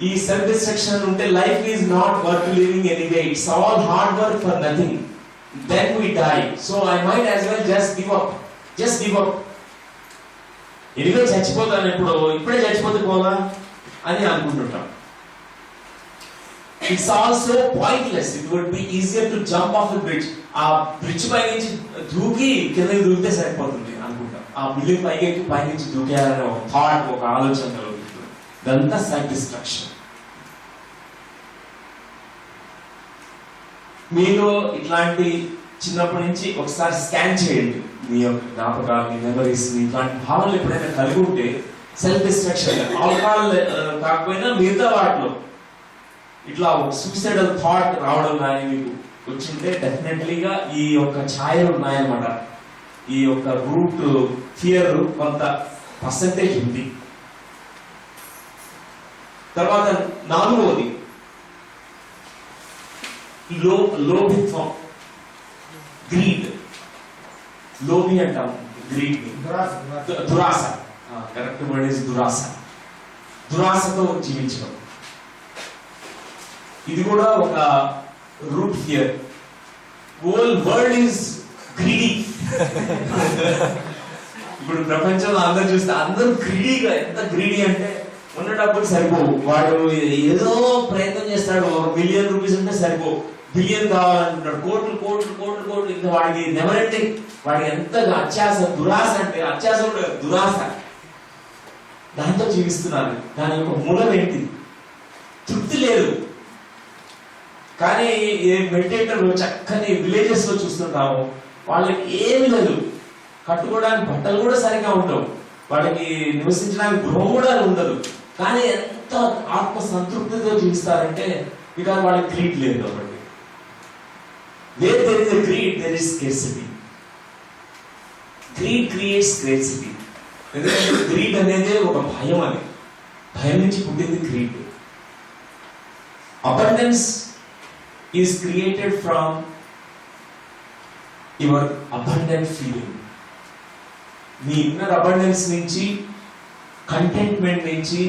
ఈ self destruction ఉంటే life is not worth living anyway, it's all hard work for nothing, then we die. So I might as well just give up. Anyway చచ్చిపోతాను, ఇప్పుడే చచ్చిపోతే పోదా అని అనుకుంటుంటాం. It's also pointless. It would be easier to jump off the bridge. ఆ bridge పై నుంచి దూకి కిందకి దూకితే సరిపోతుంది అనుకుంటాం. ఆ బిల్డింగ్ పై నుంచి దూకేయాలనే ఒక థాట్, ఒక ఆలోచన కలుగుతుంది. ఇదంతా సెల్ఫ్ డిస్ట్రక్షన్. మీలో ఇట్లాంటి చిన్నప్పటి నుంచి ఒకసారి స్కాన్ చేయండి మీ యొక్క జ్ఞాపకాలు, మీ మెమరీస్. ఇట్లాంటి భావనలు ఎప్పుడైనా కలిగి ఉంటే సెల్ఫ్ డిస్ట్రక్షన్, ఆల్కహాల్ కాకపోయినా మిగతా వాటిలో ఇట్లా ఒక సూసైడల్ థాట్ రావడం కానీ మీకు వచ్చింటే డెఫినెట్లీగా ఈ యొక్క ఛాయలు ఉన్నాయన్నమాట. ఈ యొక్క రూట్ ఫియర్ కొంత పర్సెంటేజ్ ఉంది. తర్వాత 4వది లోభిత్వం, గ్రీడ్. లోభి అంటాం, గ్రీడ్, దురాశ. కరెక్ట్ వర్డ్ ఇస్ దురాశ. దురాశతో జీవించడం, ఇది కూడా ఒక root fear. Whole world is greedy. ఇప్పుడు ప్రపంచంలో అందరూ చూస్తే అందరూ గ్రీడీగా, ఎంత గ్రీడీ అంటే ఉన్న డబ్బులు సరిపోవు. వాడు ఏదో ప్రయత్నం చేస్తాడు, ₹1 మిలియన్ ఉంటే సరిపోవు, బిలియన్ కావాలంటున్నాడు, కోట్లు కోట్లు కోట్లు కోట్లు. ఇంకా వాడికి నెవర్ ఎండింగ్. వాడికి ఎంతగా అత్యాస, దురాశ, అంటే అత్యాస కూడా దురాశ, దాంతో జీవిస్తున్నారు. దాని యొక్క మూలం ఏంటి? తృప్తి లేదు. కానీ ఏ మెడిటేటర్లు చక్కని విలేజెస్ లో చూస్తుంటాము, వాళ్ళకి ఏమి లేదు, కట్టుకోవడానికి బట్టలు కూడా సరిగా ఉండవు, వాళ్ళకి నివసించడానికి గృహం కూడా ఉండదు. కానీ ఎంత ఆత్మ సంతృప్తితో జీవిస్తారంటే బికాజ్ వాళ్ళకి గ్రీడ్ లేదు కాబట్టి. Where there is a greed, there is scarcity. Greed creates scarcity. ఎందుకంటే గ్రీడ్ అనేది ఒక భయం, అని భయం నుంచి పుట్టింది greed. Abundance is created from your abundant feeling. Me inner abundance నుంచి, కంటెంట్మెంట్ నుంచి,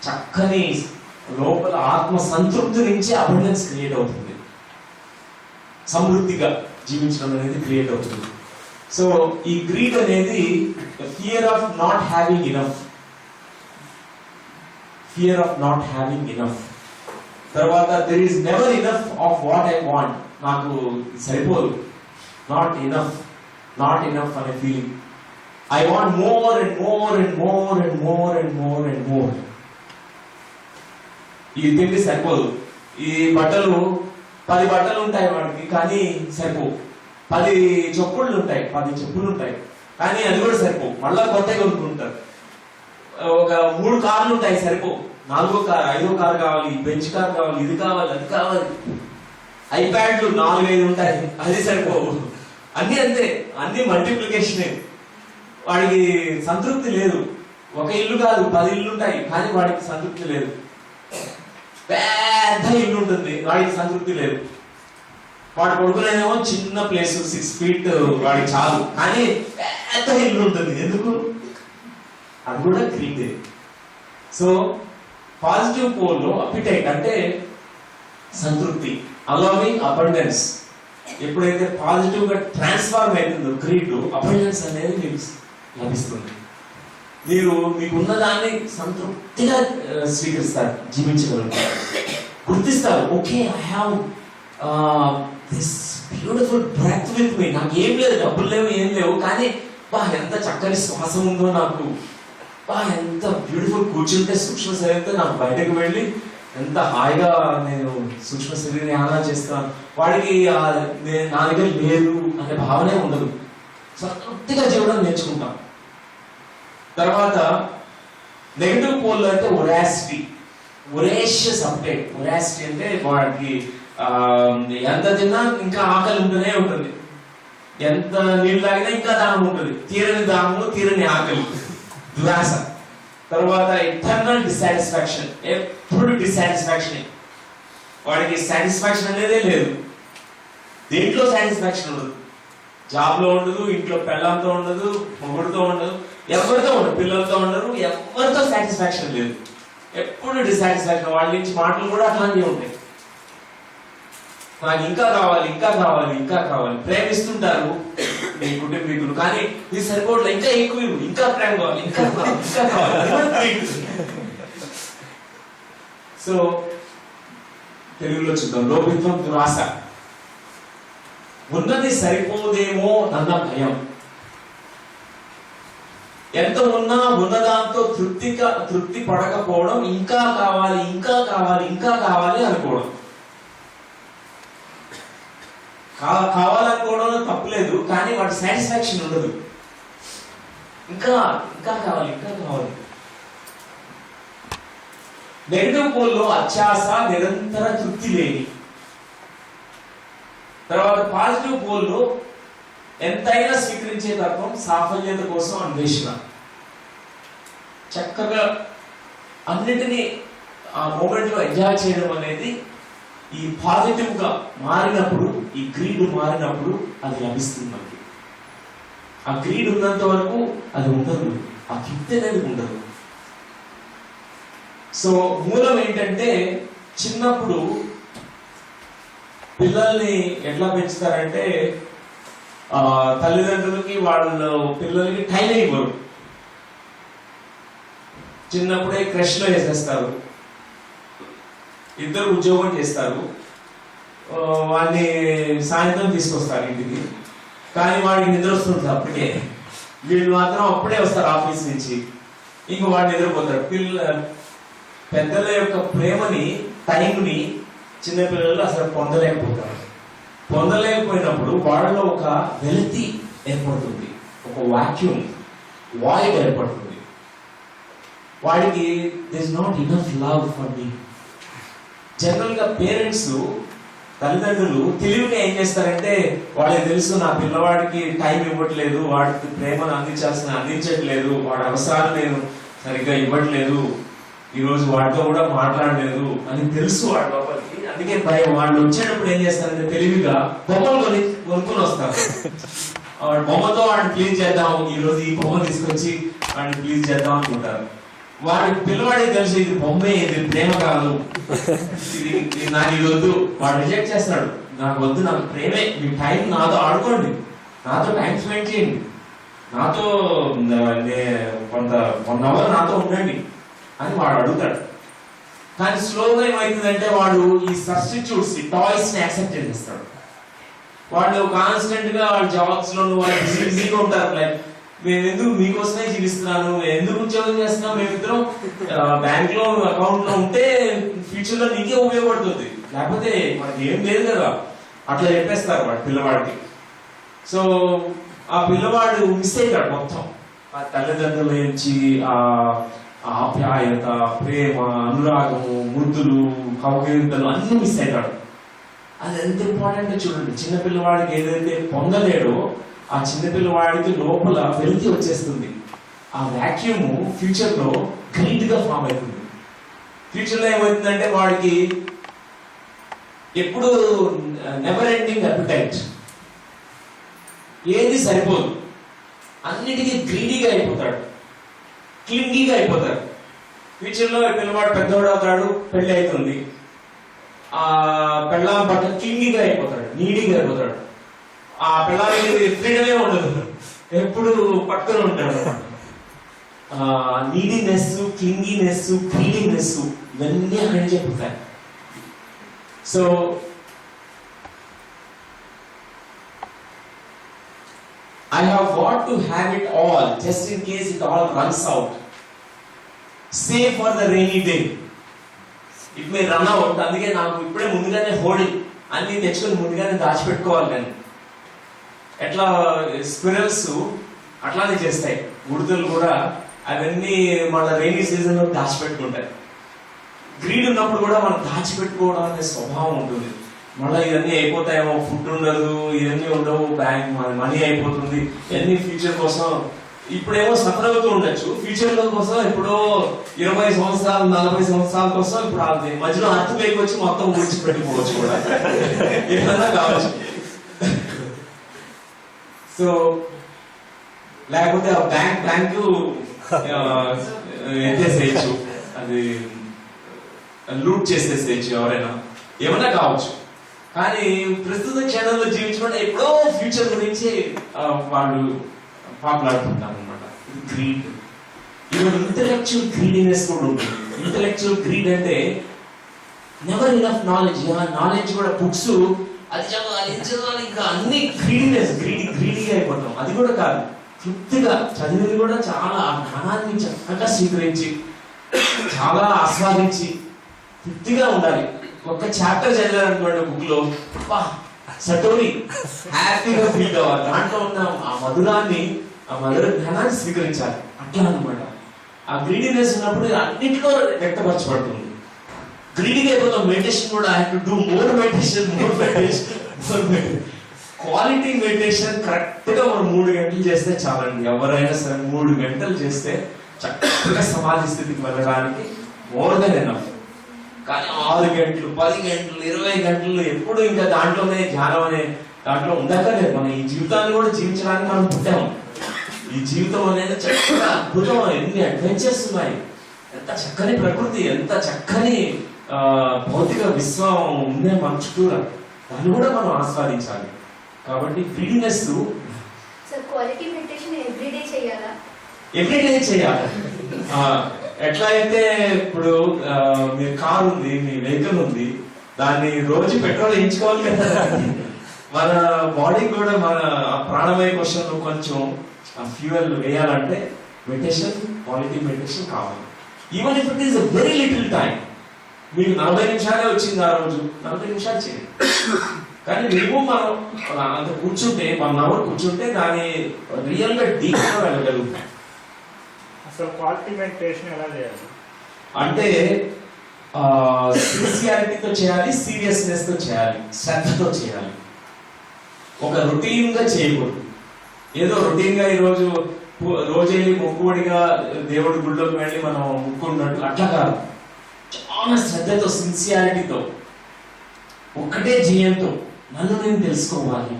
చక్కని లోపల ఆత్మ సంతృప్తి నుంచి అబండెన్స్ క్రియేట్ అవుతుంది. సమృద్ధిగా జీవించడం అనేది క్రియేట్ అవుతుంది. సో ఈ గ్రీడ్ అనేది fear of not having enough. Fear of not having enough. తర్వాత there is never enough of what I want. నాకు సరిపోదు, నాట్ ఇనఫ్ అనే feeling. I want more and more and more and more and more and more. ఇది తిండి సరిపోదు. ఈ బట్టలు 10 బట్టలు ఉంటాయి వాడికి, కానీ సరిపోవు. 10 చెప్పులు ఉంటాయి, కానీ అది కూడా సరిపోవు. మళ్ళా కొత్త కొనుక్కుంటారు. ఒక 3 కార్లు ఉంటాయి, సరిపోవు. 4వ కారు, 5వ కారు కావాలి, బెంచ్ కార్ కావాలి, ఇది కావాలి, అది కావాలి. ఐప్యాడ్లు 4-5 ఉంటాయి, అది సరిపోవు. అన్ని అంతే, అన్ని మల్టిప్లికేషనే. వాడికి సంతృప్తి లేదు. ఒక ఇల్లు కాదు, 10 ఇల్లు ఉంటాయి, కానీ వాడికి సంతృప్తి లేదు. పెద్ద ఇల్లు ఉంటుంది, వాడికి సంతృప్తి లేదు. వాడు కొడుకునేమో చిన్న ప్లేస్, 6 feet వాడికి చాలు, కానీ పెద్ద ఇల్లు ఉంటుంది. ఎందుకు? అది కూడా గ్రీడ్. సో పాజిటివ్ పోల్ లో అపిటైట్ అంటే సంతృప్తి, అలవింగ్ అబండెన్స్. ఎప్పుడైతే పాజిటివ్ గా ట్రాన్స్ఫార్మ్ అవుతుందో గ్రీడ్, అబండెన్స్ అనేది మీకు లభిస్తుంది. మీరు మీకున్న దాన్ని సంతృప్తిగా స్వీకరిస్తారు, జీవించగలుగుతారు, గుర్తిస్తారు. Okay, I have this beautiful breath with me. నాకు ఏం లేదు, డబ్బులు లేవు, ఏం లేవు, కానీ బా ఎంత చక్కని శ్వాసం ఉందో నాకు, బా ఎంత బ్యూటిఫుల్. కూర్చుంటే సూక్ష్మ శరీరంతో నాకు బయటకు వెళ్ళి ఎంత హాయిగా నేను సూక్ష్మ శరీరాన్ని ఆనందం చేస్తున్నాను. వాడికి నా దగ్గర లేదు అనే భావనే ఉండదు. సంతృప్తిగా జీవనం నేర్చుకుంటాం. తర్వాత నెగటివ్ పోల్ అంటే ఒరాసిటీ, ఒరేషియస్ అప్డేట్. ఒరాసిటీ అంటే వాడికి ఎంత తిన్నా ఇంకా ఆకలి ఉంటూనే ఉంటుంది, ఎంత నీళ్ళు తాగినా ఇంకా దాహం ఉంటుంది, తీరని దాహము, తీరని ఆకలి, దురాశ. తర్వాత ఎటర్నల్ డిసాటిస్ఫాక్షన్, ఎప్పుడు డిసాటిస్ఫాక్షన్. వాడికి సాటిస్ఫాక్షన్ అనేదే లేదు. దేంట్లో సాటిస్ఫాక్షన్ ఉండదు. జాబ్ లో ఉండదు, ఇంట్లో పెళ్ళంతో ఉండదు, మొగుడుతో ఉండదు, ఎవరితో ఉండదు, పిల్లలతో ఉండరు, ఎవరితో సాటిస్ఫాక్షన్ లేదు. ఎప్పుడు డిసాటిస్ఫాక్షన్. వాళ్ళ నుంచి మాటలు కూడా అట్లాంటివి ఉంటాయి. నాకు ఇంకా కావాలి, ఇంకా కావాలి, ఇంకా కావాలి. ప్రేమిస్తుంటారు మీ కుటుంబీకులు, కానీ ఇది సరిపోవట్లేదు, ఇంకా ఎక్కువ, ఇంకా ప్రేమ కావాలి, ఇంకా కావాలి, ఇంకా కావాలి. సో తెలుగులో చూద్దాం. లోపిత్వం దురాశ. ఉన్నది సరిపోదేమో అన్న భయం. ఎంత ఉన్నా ఉన్నదాంతో తృప్తి పడకపోవడం, ఇంకా కావాలి, ఇంకా కావాలి, ఇంకా కావాలి అనుకోవడం. కావాలనుకోవడంలో తప్పులేదు, కానీ వాటి సాటిస్ఫాక్షన్ ఉండదు. ఇంకా ఇంకా కావాలి, ఇంకా కావాలి. నెగటివ్ పోల్లో అత్యాస, నిరంతర తృప్తి లేని. తర్వాత పాజిటివ్ పోల్లో ఎంతైనా స్వీకరించే తత్వం, సాఫల్యత కోసం అన్వేషణ. చక్కగా అన్నిటినీ ఆ మూమెంట్ లో ఎంజాయ్ చేయడం అనేది ఈ పాజిటివ్ గా మారినప్పుడు, ఈ గ్రీడ్ మారినప్పుడు అది లభిస్తుంది మనకి. ఆ గ్రీడ్ ఉన్నంత వరకు అది ఉండదు, ఆ తృప్తి అనేది ఉండదు. సో మూలం ఏంటంటే, చిన్నప్పుడు పిల్లల్ని ఎట్లా పెంచుతారంటే, తల్లిదండ్రులకి వాళ్ళు పిల్లలకి టైం ఇవ్వరు. చిన్నప్పుడే క్రష్ లో వేసేస్తారు. ఇద్దరు ఉద్యోగం చేస్తారు, వాడిని సాయంత్రం తీసుకొస్తారు ఇంటికి. కానీ వాడికి నిద్ర వస్తుంది అప్పటికే. వీళ్ళు మాత్రం అప్పుడే వస్తారు ఆఫీస్ నుంచి, ఇంక వాడు నిద్రపోతారు. పెద్దల యొక్క ప్రేమని, టైంని చిన్నపిల్లలు అసలు పొందలేకపోతారు. పొందలేకపోయినప్పుడు వాళ్ళలో ఒక వెలితి ఏర్పడుతుంది, ఒక వాక్యూమ్, వాయిడ్ ఏర్పడుతుంది. వాడికి this is not enough love for me. General గా పేరెంట్స్, తల్లిదండ్రులు తెలివిగా ఏం చేస్తారంటే, వాళ్ళకి తెలుసు నా పిల్లవాడికి టైం ఇవ్వట్లేదు, వాడికి ప్రేమను అందించట్లేదు, వాడి అవసరాలు నేను సరిగ్గా ఇవ్వట్లేదు, ఈ రోజు వాడితో కూడా మాట్లాడలేదు అని తెలుసు వాడి లోపలికి. అందుకే వాళ్ళు వచ్చేటప్పుడు ఏం చేస్తారంటే, తెలివిగా బొమ్మలు కొనుక్కొని వస్తారు. బొమ్మతో వాడిని ప్లీజ్ చేద్దాం, ఈ రోజు ఈ బొమ్మ తీసుకొచ్చి వాడిని ప్లీజ్ చేద్దాం అనుకుంటారు. వాడి పిల్లవాడికి తెలుసు ఇది బొమ్మే, ఇది ప్రేమ కాదు, ఇది నాకు ఇది వద్దు. వాడు రిజెక్ట్ చేస్తాడు. నాకు వద్దు, నాకు ప్రేమే, మీ టైం నాతో ఆడుకోండి, నాతో టైం స్పెండ్ చేయండి, నాతో కొంత అవర్ నాతో ఉండండి అని వాడు అడుగుతాడు. కానీ స్లోగా ఏమవుతుందంటే, వాడు ఈ సబ్స్టిట్యూట్స్, ఈ టాయ్స్ ని యాక్సెప్ట్ చేసేస్తాడు. వాళ్ళు కాన్స్టెంట్ గా వాళ్ళ జాబ్స్ లో బిజీగా ఉంటారు. లైక్, మేము ఎందుకు మీకోసమే జీవిస్తున్నాను, ఎందుకు ఉద్యోగం చేస్తున్నాం, మేమిద్దరం బ్యాంక్ లో అకౌంట్ లో ఉంటే ఫ్యూచర్ లో నీకే ఉపయోగపడుతుంది, లేకపోతే మనకి ఏం లేదు కదా, అట్లా చెప్పేస్తారు వాడు పిల్లవాడికి. సో ఆ పిల్లవాడు మిస్ అవుతాడు మొత్తం. ఆ తల్లిదండ్రుల నుంచి ఆ ఆప్యాయత, ప్రేమ, అనురాగము, ముద్దులు, కౌగిలింతలు అన్ని మిస్ అవుతాడు. అది ఎంత ఇంపార్టెంట్ చూడండి. చిన్నపిల్లవాడికి ఏదైతే పొందలేడో, ఆ చిన్నపిల్లవాడికి లోపల వెలితి వచ్చేస్తుంది. ఆ వాక్యూమ్ ఫ్యూచర్ లో గ్రీడ్ గా ఫామ్ అవుతుంది. ఫ్యూచర్ లో ఏమవుతుందంటే, వాడికి ఎప్పుడు నెవర్ ఎండింగ్ అపిటైట్, ఏది సరిపోదు, అన్నిటికీ గ్రీడీగా అయిపోతాడు, క్లింగీగా అయిపోతాడు. ఫ్యూచర్ లో పిల్లవాడు పెద్దవాడు అవుతాడు, పెళ్లి అవుతుంది, ఆ పెళ్ళాం పట్ల క్లింగీగా అయిపోతాడు, నీడీగా అయిపోతాడు. ఆ పిల్లలకి ఫ్రీడమే ఉండదు, ఎప్పుడు పట్టుకుని ఉంటాడు. నీడీనెస్, క్లింగీనెస్, క్లీనింగ్నెస్ ఇవన్నీ అక్కడి నుంచే పుట్టాయి. So I have got to have it all just in case it all runs out. Save for the rainy day. It may run out. అందుకే నాకు ఇప్పుడే ముందుగానే హోర్డింగ్ అన్ని తెచ్చుకొని ముందుగానే దాచిపెట్టుకోవాలి. నేను ఎట్లా స్క్విరల్స్ అట్లానే చేస్తాయి, ఉడతలు కూడా అవన్నీ మన రైనీ సీజన్ లో దాచిపెట్టుకుంటాయి. గ్రీడ్ ఉన్నప్పుడు కూడా మనం దాచిపెట్టుకోవడం అనే స్వభావం ఉంటుంది. మళ్ళీ ఇవన్నీ అయిపోతాయేమో, ఫుడ్ ఉండదు, ఇవన్నీ ఉండవు, బ్యాంక్ మనీ అయిపోతుంది, ఇవన్నీ ఫ్యూచర్ కోసం. ఇప్పుడేమో సఫర్ అవుతూ ఉండొచ్చు, ఫ్యూచర్ లో కోసం ఎప్పుడో 20 సంవత్సరాలు 40 సంవత్సరాల కోసం ఇప్పుడు అది మధ్యలో అర్థం లేకొచ్చి మొత్తం ఊడ్చిపెట్టుకోవచ్చు కూడా, ఏమన్నా కావచ్చు. సో లేకపోతే ఆ బ్యాంక్ ఎత్తేసేయచ్చు, అది లూట్ చేసేసేయచ్చు ఎవరైనా, ఏమైనా కావచ్చు. కానీ ప్రస్తుత క్షణంలో జీవించడం ఎప్పుడో ఫ్యూచర్ గురించి వాళ్ళు మాట్లాడుతుంటారు అనమాట. ఇది గ్రీడ్. ఈరోజు ఇంటలెక్చువల్ గ్రీడీనెస్ కూడా ఉంటుంది. ఇంటలెక్చువల్ గ్రీడ్ అంటే నెవర్ ఇనఫ్ నాలెడ్జ్. నాలెడ్జ్ కూడా బుక్స్ అది చదవాలి ఇంకా అన్ని గ్రీడీగా అయిపోతాం. అది కూడా కాదు, తృప్తిగా చదివింది కూడా చాలా ఆ జ్ఞానాన్ని చక్కగా స్వీకరించి చాలా ఆస్వాదించి తృప్తిగా ఉండాలి. ఒక చాప్టర్ చదివారనుకోండి బుక్ లో, సటోరి హ్యాపీగా ఫీల్ అవ్వాలి. దాంట్లో ఉన్న ఆ మధురాన్ని, ఆ మధుర జ్ఞానాన్ని స్వీకరించాలి. అట్లా అనమాట. ఆ గ్రీడీనెస్ ఉన్నప్పుడు అన్నింటిలో వ్యక్తపరచబడుతుంది. గ్రీడీగా అయిపోతాం. మెడిటేషన్ కూడా I have to do more meditation. Quality meditation correct గా మనం 3 గంటలు చేస్తే చాలండి. ఎవరైనా సరే 3 గంటలు చేస్తే చక్కగా సమాధి స్థితికి వెళ్ళడానికి మోర్ దెన్ ఎనఫ్. కానీ 6 గంటలు, 10 గంటలు, 20 గంటలు ఎప్పుడు ఇంకా దాంట్లోనే ధ్యానం అనే దాంట్లో ఉండక్కర్లేదు. మనం ఈ జీవితాన్ని కూడా జీవించడానికి మనం పుట్టాము. ఈ జీవితం అనేది చక్కగా అద్భుతం. ఎన్ని అడ్వెంచర్స్ ఉన్నాయి, ఎంత చక్కని ప్రకృతి, ఎంత చక్కని భౌతిక విశ్వం ఉందే మన చుట్టూరా. దాన్ని కూడా మనం ఆస్వాదించాలి. కాబట్టి గ్రీడీనెస్ క్వాలిటీ మెడిటేషన్ ఎవ్రీడే చేయాలా? ఎవ్రీడే చేయాలి. ఎట్లా అయితే ఇప్పుడు మీ కార్ ఉంది, మీ వెహికల్ ఉంది, దాన్ని రోజు పెట్రోల్ వేయించుకోవాలి కదా. మన బాడీ కూడా మన ప్రాణమయ క్వశ్చన్ కొంచెం ఫ్యూయల్ వేయాలంటే మెడిటేషన్, క్వాలిటీ మెడిటేషన్ కావాలి. Even if it is very little time. మీకు 40 నిమిషాలే వచ్చింది ఆ రోజు, 40 నిమిషాలు చేయండి. కానీ మినిమం మనం అంత కూర్చుంటే 1 అవర్ కూర్చుంటే దాన్ని రియల్ గా డీప్ గా వెళ్ళగలుగుతాం. అసలు క్వాలిటీ మెడిటేషన్ ఎలా చేయాలి అంటే సిన్సియారిటీతో చేయాలి, సీరియస్నెస్ తో చేయాలి, శ్రద్ధతో చేయాలి. ఒక రొటీన్ గా చేయకూడదు. ఏదో రొటీన్ గా ఈరోజు రోజు వెళ్ళి మొక్కుబడిగా దేవుడి గుడిలోకి వెళ్ళి మనం మొక్కున్నట్టు అట్లా కాదు. చాలా శ్రద్ధతో, సిన్సియారిటీతో, ఒక్కటే ధ్యేయంతో నన్ను నేను తెలుసుకోవాలి,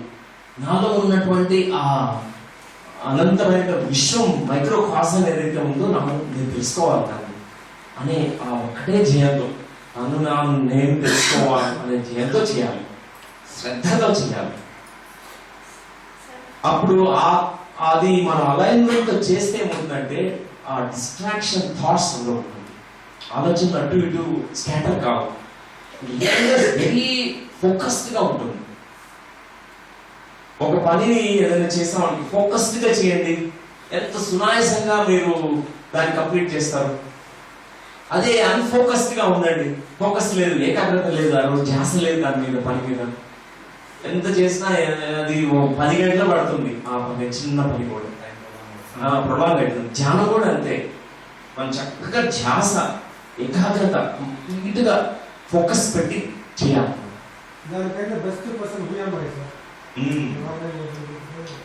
నాలో ఉన్నటువంటి ఆ అనంతమైన విశ్వం మైక్రో కాసం ఏదైతే ఉందో నేను తెలుసుకోవాలి దాన్ని అనే ఆ ఒక్కటే ధ్యేయంతో, నన్ను నేను తెలుసుకోవాలి అనే ధ్యేయంతో చేయాలి, శ్రద్ధతో చేయాలి. అప్పుడు అది మనం అలైన్మెంట్ చేస్తే ఏమవుతుందంటే ఆ డిస్ట్రాక్షన్ థాట్స్ ఉండవు, ఆలోచనలు అటు ఇటు స్కాటర్ కావు, వెరీ ఫోకస్డ్ గా ఉంటుంది. ఒక పనిని ఏదైనా చేస్తామంటే ఫోకస్డ్ గా చేయండి, ఎంత సునాయాసంగా మీరు దాన్ని కంప్లీట్ చేస్తారు. అదే అన్ఫోకస్డ్ గా ఉండండి, ఫోకస్ లేదు, ఏకాగ్రత లేదు, ఆ రోజు ధ్యాస లేదు దాని మీద, పని మీద. ఎంత చేసినా అది 10 గంటలు పడుతుంది ఆ పని, చిన్న పని కూడా ప్రభావం అవుతుంది. ధ్యానం కూడా అంతే. మనం చక్కగా ధ్యాస, ఏకాగ్రత, కంప్లీట్ గా ఫోకస్ పెట్టి చేయాలి. దానికైనా బెస్ట్ పర్సన్ హుయామై సార్.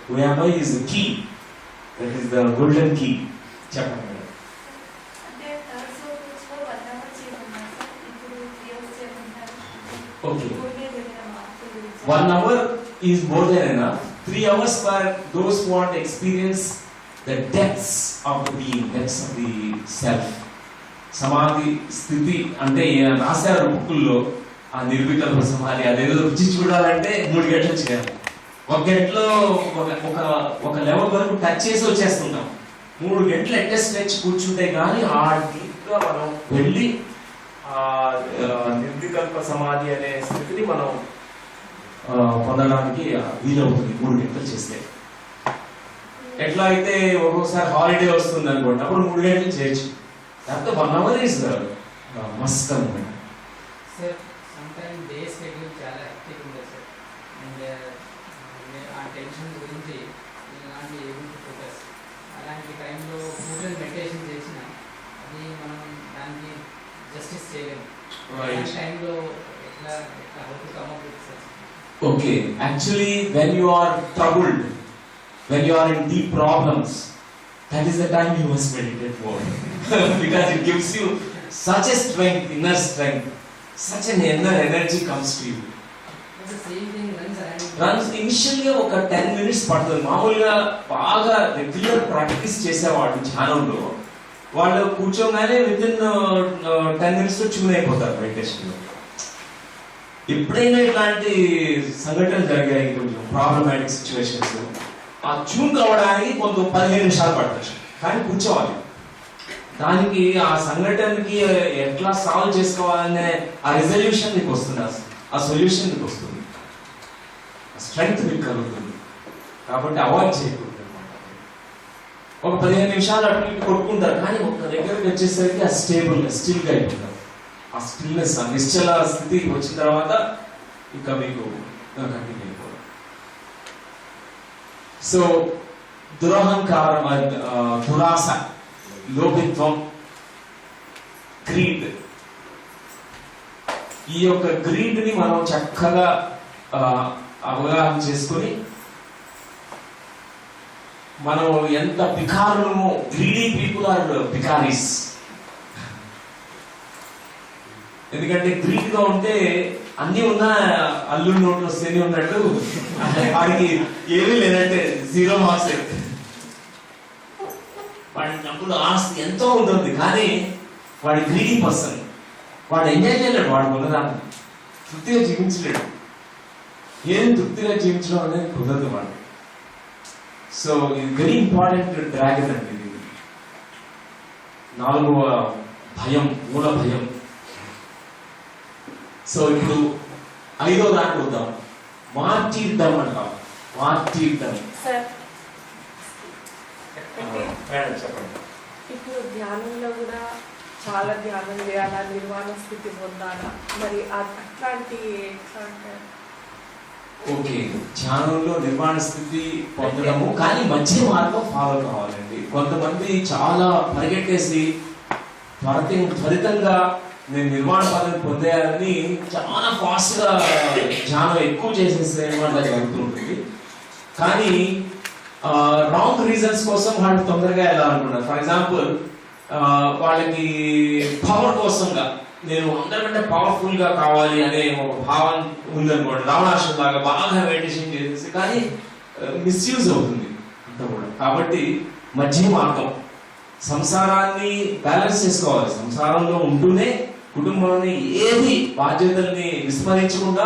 హుయామై is the key, that is the golden key. చెప్పండి. అంటే థర్డ్ సోర్స్ లో 1 అవర్ చేయమన్నారు సార్, ఇప్పుడు 3 అవర్స్ చేయమంటారు. Okay, 1 hour is more than enough. 3 hours for those who want to experience the depths of the being, depths of the self. సమాధి స్థితి అంటే రాశారు బుక్కుల్లో, ఆ నిర్వికల్ప సమాధి, అదేదో రుచి చూడాలంటే 3 గంటలు చేయాలి. 1 గంటలో ఒక లెవెల్ వరకు టచ్ చేసి వచ్చేస్తుంటాం. 3 గంటలు అట్లీస్ట్ స్ట్రెచ్ కూర్చుంటే కానీ ఆ డీప్ గా మనం వెళ్ళి ఆ నిర్వికల్ప సమాధి అనే స్థితిని మనం పొందడానికి వీలవుతుంది 3 గంటలు చేస్తే. ఎట్లా అయితే ఒక్కొక్కసారి హాలిడే వస్తుంది అనుకోండి, అప్పుడు 3 గంటలు చేయొచ్చు. లేకపోతే 1 అవర్ ఇస్ మస్ట్ అనమాట. సార్ సమ్టైమ్ డే షెడ్యూల్ చాలా హెక్టిక్ ఉంటుంది సార్, అండ్ ఆ టెన్షన్ గురించి ఇలాంటి ఏబుల్ టు ఫోకస్. అలాంటి టైంలో గూగుల్ మెడిటేషన్ చేసిన అది మనం దానికి జస్టిస్ చేయలేము. అలాంటి టైంలో ఎట్లా how to come up with sir? Okay, actually when you are troubled, when you are in deep problems, that is the time you must meditate more. Because it gives you such a strength, inner strength, such an inner energy comes to you. But the same thing runs initially ఒక 10 minutes పడుతుంది. మామూలుగా బాగా regular practice చేసేవాడు ధ్యానంలో వాళ్ళు కూర్చోగానే with in 10 minutes tune అయిపోతారు meditation. ఎప్పుడైనా ఇట్లాంటి సంఘటనలు జరిగాయి, కొంచెం ప్రాబ్లమాటిక్ సిచ్యువేషన్స్, ఆ ట్యూన్ కావడానికి కొంత 15 నిమిషాలు పడుతుంది, కానీ కూర్చోవాలి. దానికి ఆ సంఘటనకి ఎట్లా సాల్వ్ చేసుకోవాలనే ఆ రిజల్యూషన్ నీకు వస్తుంది, ఆ సొల్యూషన్ నీకు వస్తుంది, స్ట్రెంగ్త్ మీకు కలుగుతుంది. కాబట్టి అవాయిడ్ చేయకూడదు అనమాట. ఒక 15 నిమిషాలు అటు ఇటు కొట్టుకుంటారు, కానీ ఒక దగ్గరికి వచ్చేసరికి ఆ స్టిల్గా అయిపోతారు. ఆ స్టిల్నెస్, ఆ నిశ్చల స్థితికి వచ్చిన తర్వాత ఇంకా మీకు కంటిన్యూ అయిపోవడం. సో దురహంకారం, దురాశ, లోభిత్వం, గ్రీడ్, ఈ యొక్క గ్రీడ్ ని మనం చక్కగా అవగాహన చేసుకుని మనం ఎంత బికారులమో, గ్రీడీ పీపుల్ ఆర్ బికారీస్. ఎందుకంటే గ్రీడ్ గా ఉంటే అన్ని ఉన్నా అల్లుడి నోట్లో శని ఉన్నట్టు వాడికి ఏమీ లేదంటే 0 మార్క్స్. వాడి డబ్బులు ఆస్తి ఎంతో ఉంటుంది, కానీ వాడి గ్రీడీ పర్సన్, వాడు ఎంజాయ్ చేయలేడు, వాడు ఉన్నదాన్ని తృప్తిగా జీవించలేడు. ఏం తృప్తిగా జీవించడం అనేది కుదరదు వాడు. సో ఇది వెరీ ఇంపార్టెంట్ డ్రాగన్ అండి. ఇది 4వ భయం, మూల భయం. సో ఇప్పుడు 5వ దానికి వద్దాం. మార్టీర్డం అంటాం. మార్టీర్డం. చెప్పండి. ఇప్పుడు ధ్యానంలో కూడా చాలా ధ్యానం చేయాలా, నిర్వాణ స్థితి పొందాలా, మరి అట్లాంటి ఓకే, ధ్యానంలో నిర్వాణ స్థితి పొందడము, కానీ మంచి మార్గం ఫాలో కావాలండి. కొంతమంది చాలా పరిగెట్టేసి త్వరితంగా నేను నిర్వాణ పదవి పొందేయాలని చాలా ఫాస్ట్ గా ధ్యానం ఎక్కువ చేసేసే వాళ్ళ జరుగుతుంటుంది. కానీ రాంగ్ రీజన్స్ కోసం వాళ్ళు తొందరగా వెళ్ళాలనుకుంటారు. ఫర్ ఎగ్జాంపుల్, వాళ్ళకి పవర్ కోసంగా నేను అందరికంటే పవర్ఫుల్ గా కావాలి అనే ఒక భావం ఉందనుకోండి, రావణాసురుడు లాగా బాగా మెడిటేషన్ చేసేసి, కానీ మిస్యూజ్ అవుతుంది అంతా కూడా. కాబట్టి మధ్య మార్గం, సంసారాన్ని బ్యాలెన్స్ చేసుకోవాలి. సంసారంలో ఉంటూనే కుటుంబంలోని ఏది బాధ్యతల్ని విస్మరించకుండా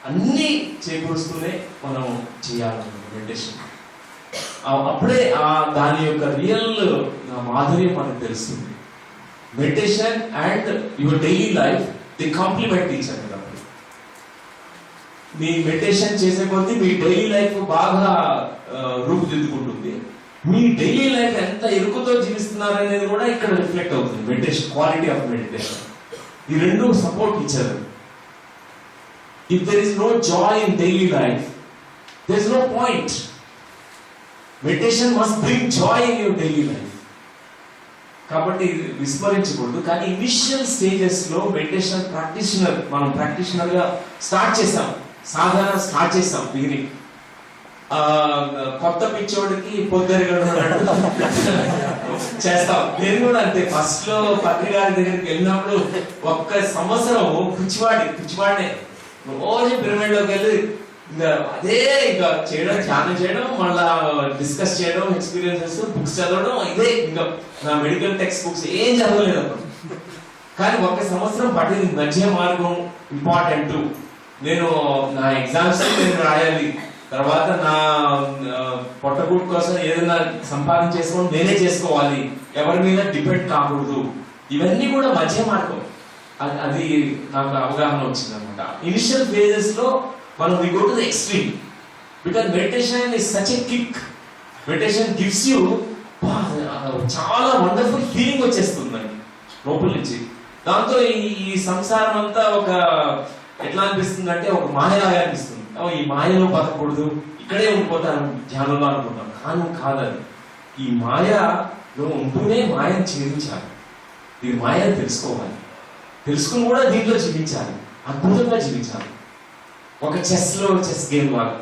అన్ని చేకూరుస్తూనే మనం చేయాలన్నమాట మెడిటేషన్. అప్పుడే దాని యొక్క రియల్ మాధుర్యం మనకు తెలుస్తుంది. Meditation and your daily life the compliment each other. Me meditation చేసే కొద్దీ మీ డైలీ లైఫ్ బాగా రూపుదిద్దుకుంటుంది. మీ డైలీ లైఫ్ ఎంత ఇరుకుతో జీవిస్తున్నారు అనేది కూడా ఇక్కడ రిఫ్లెక్ట్ అవుతుంది. మెడిటేషన్, క్వాలిటీ ఆఫ్ మెడిటేషన్, ఈ రెండు support each other. If there is no joy in daily life, there is no point. Meditation must bring joy in your daily life. కాబట్టి విస్మరించకూడదు. కానీ ఇనిషియల్ స్టేజెస్ లో మెడిటేషన్ మనం practitioner గా start చేసాం, సాధన స్టార్ట్ చేసాం. బిగినింగ్ కొత్త పిచ్చోడికి పొద్దురగడం చేస్తాం. నేను కూడా అంతే. ఫస్ట్ లో పత్రి గారి దగ్గరికి వెళ్ళినప్పుడు 1 సంవత్సరం పిచ్చివాడినే రోజు పిరమిడ్ లోకి వెళ్ళి అదే ఇంకా చేయడం, ధ్యానం చేయడం, మళ్ళా డిస్కస్ చేయడం, ఎక్స్పీరియన్సెస్, బుక్స్ చదవడం, ఇదే ఇంకా నా మెడికల్ టెక్స్ట్ బుక్స్ ఏం చదవలేదు అప్పుడు. కానీ 1 సంవత్సరం పట్టింది. మధ్య మార్గం ఇంపార్టెంట్. నేను నా ఎగ్జామ్స్ నేను రాయాలి, తర్వాత నా పొట్టగూడు కోసం ఏదైనా సంపాదించేసుకోవడం నేనే చేసుకోవాలి, ఎవరి మీద డిపెండ్ కాకూడదు. ఇవన్నీ కూడా మధ్య మార్గం. అది నాకు అవగాహన వచ్చింది అనమాట. ఇనిషియల్ ఫేజెస్ లో మనం we go to the extreme because meditation is such a kick. Meditation gives you చాలా వండర్ఫుల్ ఫీలింగ్ వచ్చేస్తుందండి లోపల నుంచి. దాంతో ఈ సంసారం అంతా ఒక ఎట్లా అనిపిస్తుంది అంటే ఒక మాయలాగా అనిపిస్తుంది. ఈ మాయలో బతకూడదు, ఇక్కడే ఉండిపోతాను ధ్యానంలో అనుకుంటాం. కానీ కాదని, ఈ మాయలో ఉంటూనే మాయను ఛేదించాలి. ఈ మాయను తెలుసుకోవాలి, తెలుసుకుని కూడా దీంట్లో జీవించాలి, అద్భుతంగా జీవించాలి. ఒక చెస్ గేమ్ వాళ్ళు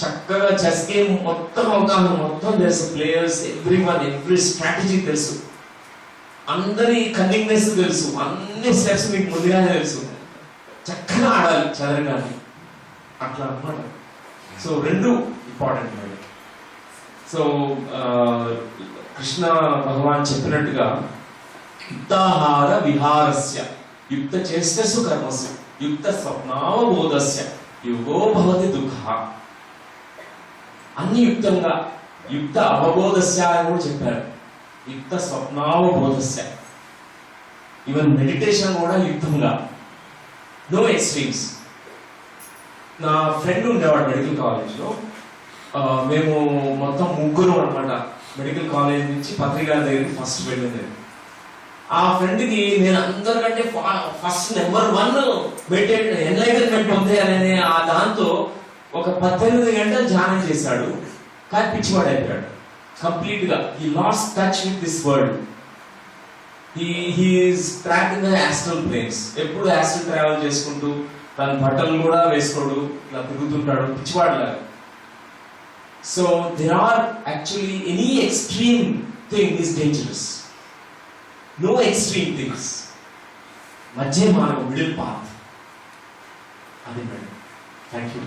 చక్కగా చెస్ గేమ్ మొత్తం అవగాహన, మొత్తం తెలుసు. ప్లేయర్స్ ఎవ్రీ స్ట్రాటజీ తెలుసు, అందరి కన్నింగ్నెస్ తెలుసు, అన్ని స్టెప్స్ మీకు ముందుగానే తెలుసు. చక్కగా ఆడాలి చదరగానే, అట్లా అన్నమాట. So 2 important. సో కృష్ణ భగవాన్ చెప్పినట్టుగా యుక్తాహార విహారస్య యుక్త చేష్టసు కర్మసు యుక్త స్వప్నావబోధస్య యుగో భవతి దుఃఖ. అన్ని యుక్తంగా యుక్త అవబోధస్య అని కూడా చెప్పారు. యుక్త స్వప్నావబోధస్య, ఈవెన్ మెడిటేషన్ కూడా యుక్తంగా, నో ఎక్స్ట్రీమ్స్. నా ఫ్రెండ్ ఉండేవాడు మెడికల్ కాలేజ్లో. మేము మొత్తం ముగ్గురు అనమాట మెడికల్ కాలేజ్ నుంచి పత్రికా దగ్గరికి ఫస్ట్ వెళ్ళింది. ఆ ఫ్రెండ్కి నేను అందరికంటే ఫస్ట్ నెంబర్ 1 ఎన్లైటన్మెంట్ పొందాననే ఆ దాంతో ఒక 18 గంటలు ధ్యానం చేశాడు. కానీ పిచ్చివాడు అయిపోయాడు కంప్లీట్ గా. He lost touch with this world. He is tracking the astral planes. ఎప్పుడు ఆస్ట్రల్ ట్రావెల్ చేసుకుంటూ తన బట్టలు కూడా వేసుకోడు, ఇలా తిరుగుతుంటాడు పిచ్చివాడు లాగా. So there are actually any extreme thing is dangerous. No extreme things. మధ్య మార్గం, మిడిల్ పాత్, అది మేడం. Thank you.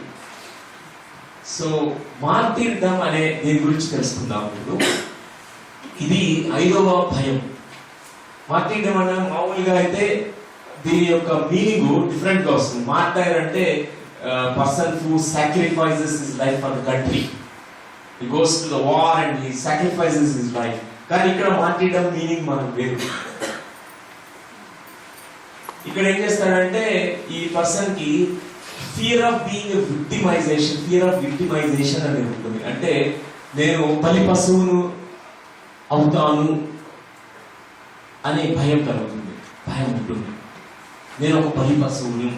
సో మార్టిర్డమ్ అనే దీని గురించి తెలుసుకుందాం ఇప్పుడు. ఇది 5వ భయం. మార్టిర్డమ్ అనే మామూలుగా అయితే దీని యొక్క మీనింగ్ డిఫరెంట్ గా వస్తుంది. మార్టైర్ అంటే person who sacrifices his life for the country. He goes to the war and he sacrifices his life. కానీ ఇక్కడ మార్టిర్డమ్ మీనింగ్ మనకు వేరు. ఇక్కడ ఏం చేస్తాడంటే ఈ పర్సన్ కి ఫియర్ ఆఫ్ బీయింగ్ విక్టిమైజేషన్ అనేది ఉంటుంది. అంటే నేను బలి పశువును అవుతాను అనే భయం కలుగుతుంది, భయం ఉంటుంది. నేను ఒక బలి పశువుని,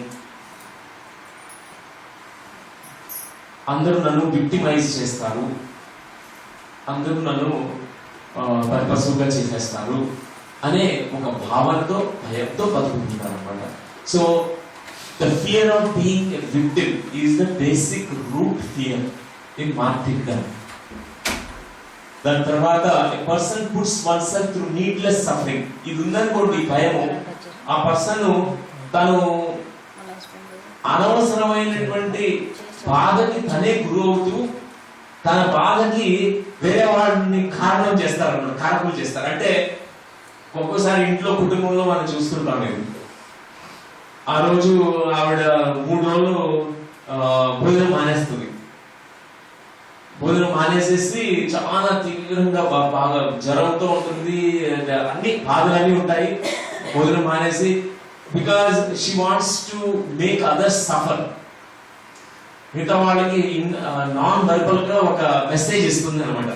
అందరూ నన్ను విక్టిమైజ్ చేస్తారు, అందరూ నన్ను పశువుగా చేసేస్తారు అనే ఒక భావనతో, భయంతో బతుకుంటున్నారు అనమాట. So the fear of being a victim is the basic root fear in martyrdom. దాని తర్వాత a person puts one self through needless suffering. ఇది ఉందనుకోండి భయము, ఆ పర్సన్ తను అనవసరమైనటువంటి బాధకి తనే గురవుతూ తన బాధకి వేరే వాడిని కారణం చేస్తారు, కారకులు చేస్తారు. అంటే ఒక్కోసారి ఇంట్లో కుటుంబంలో మనం చూస్తుంటాం. నేను ఆ రోజు ఆవిడ 3 రోజులు భోజనం మానేస్తుంది. భోజనం మానేసేసి చాలా తీవ్రంగా బాగా జ్వరంతో ఉంటుంది, అన్ని బాధలన్నీ ఉంటాయి. భోజనం మానేసి because she wants to make others suffer. మిగతా వాళ్ళకి నాన్ వర్బల్ గా ఒక మెసేజ్ ఇస్తుంది అనమాట.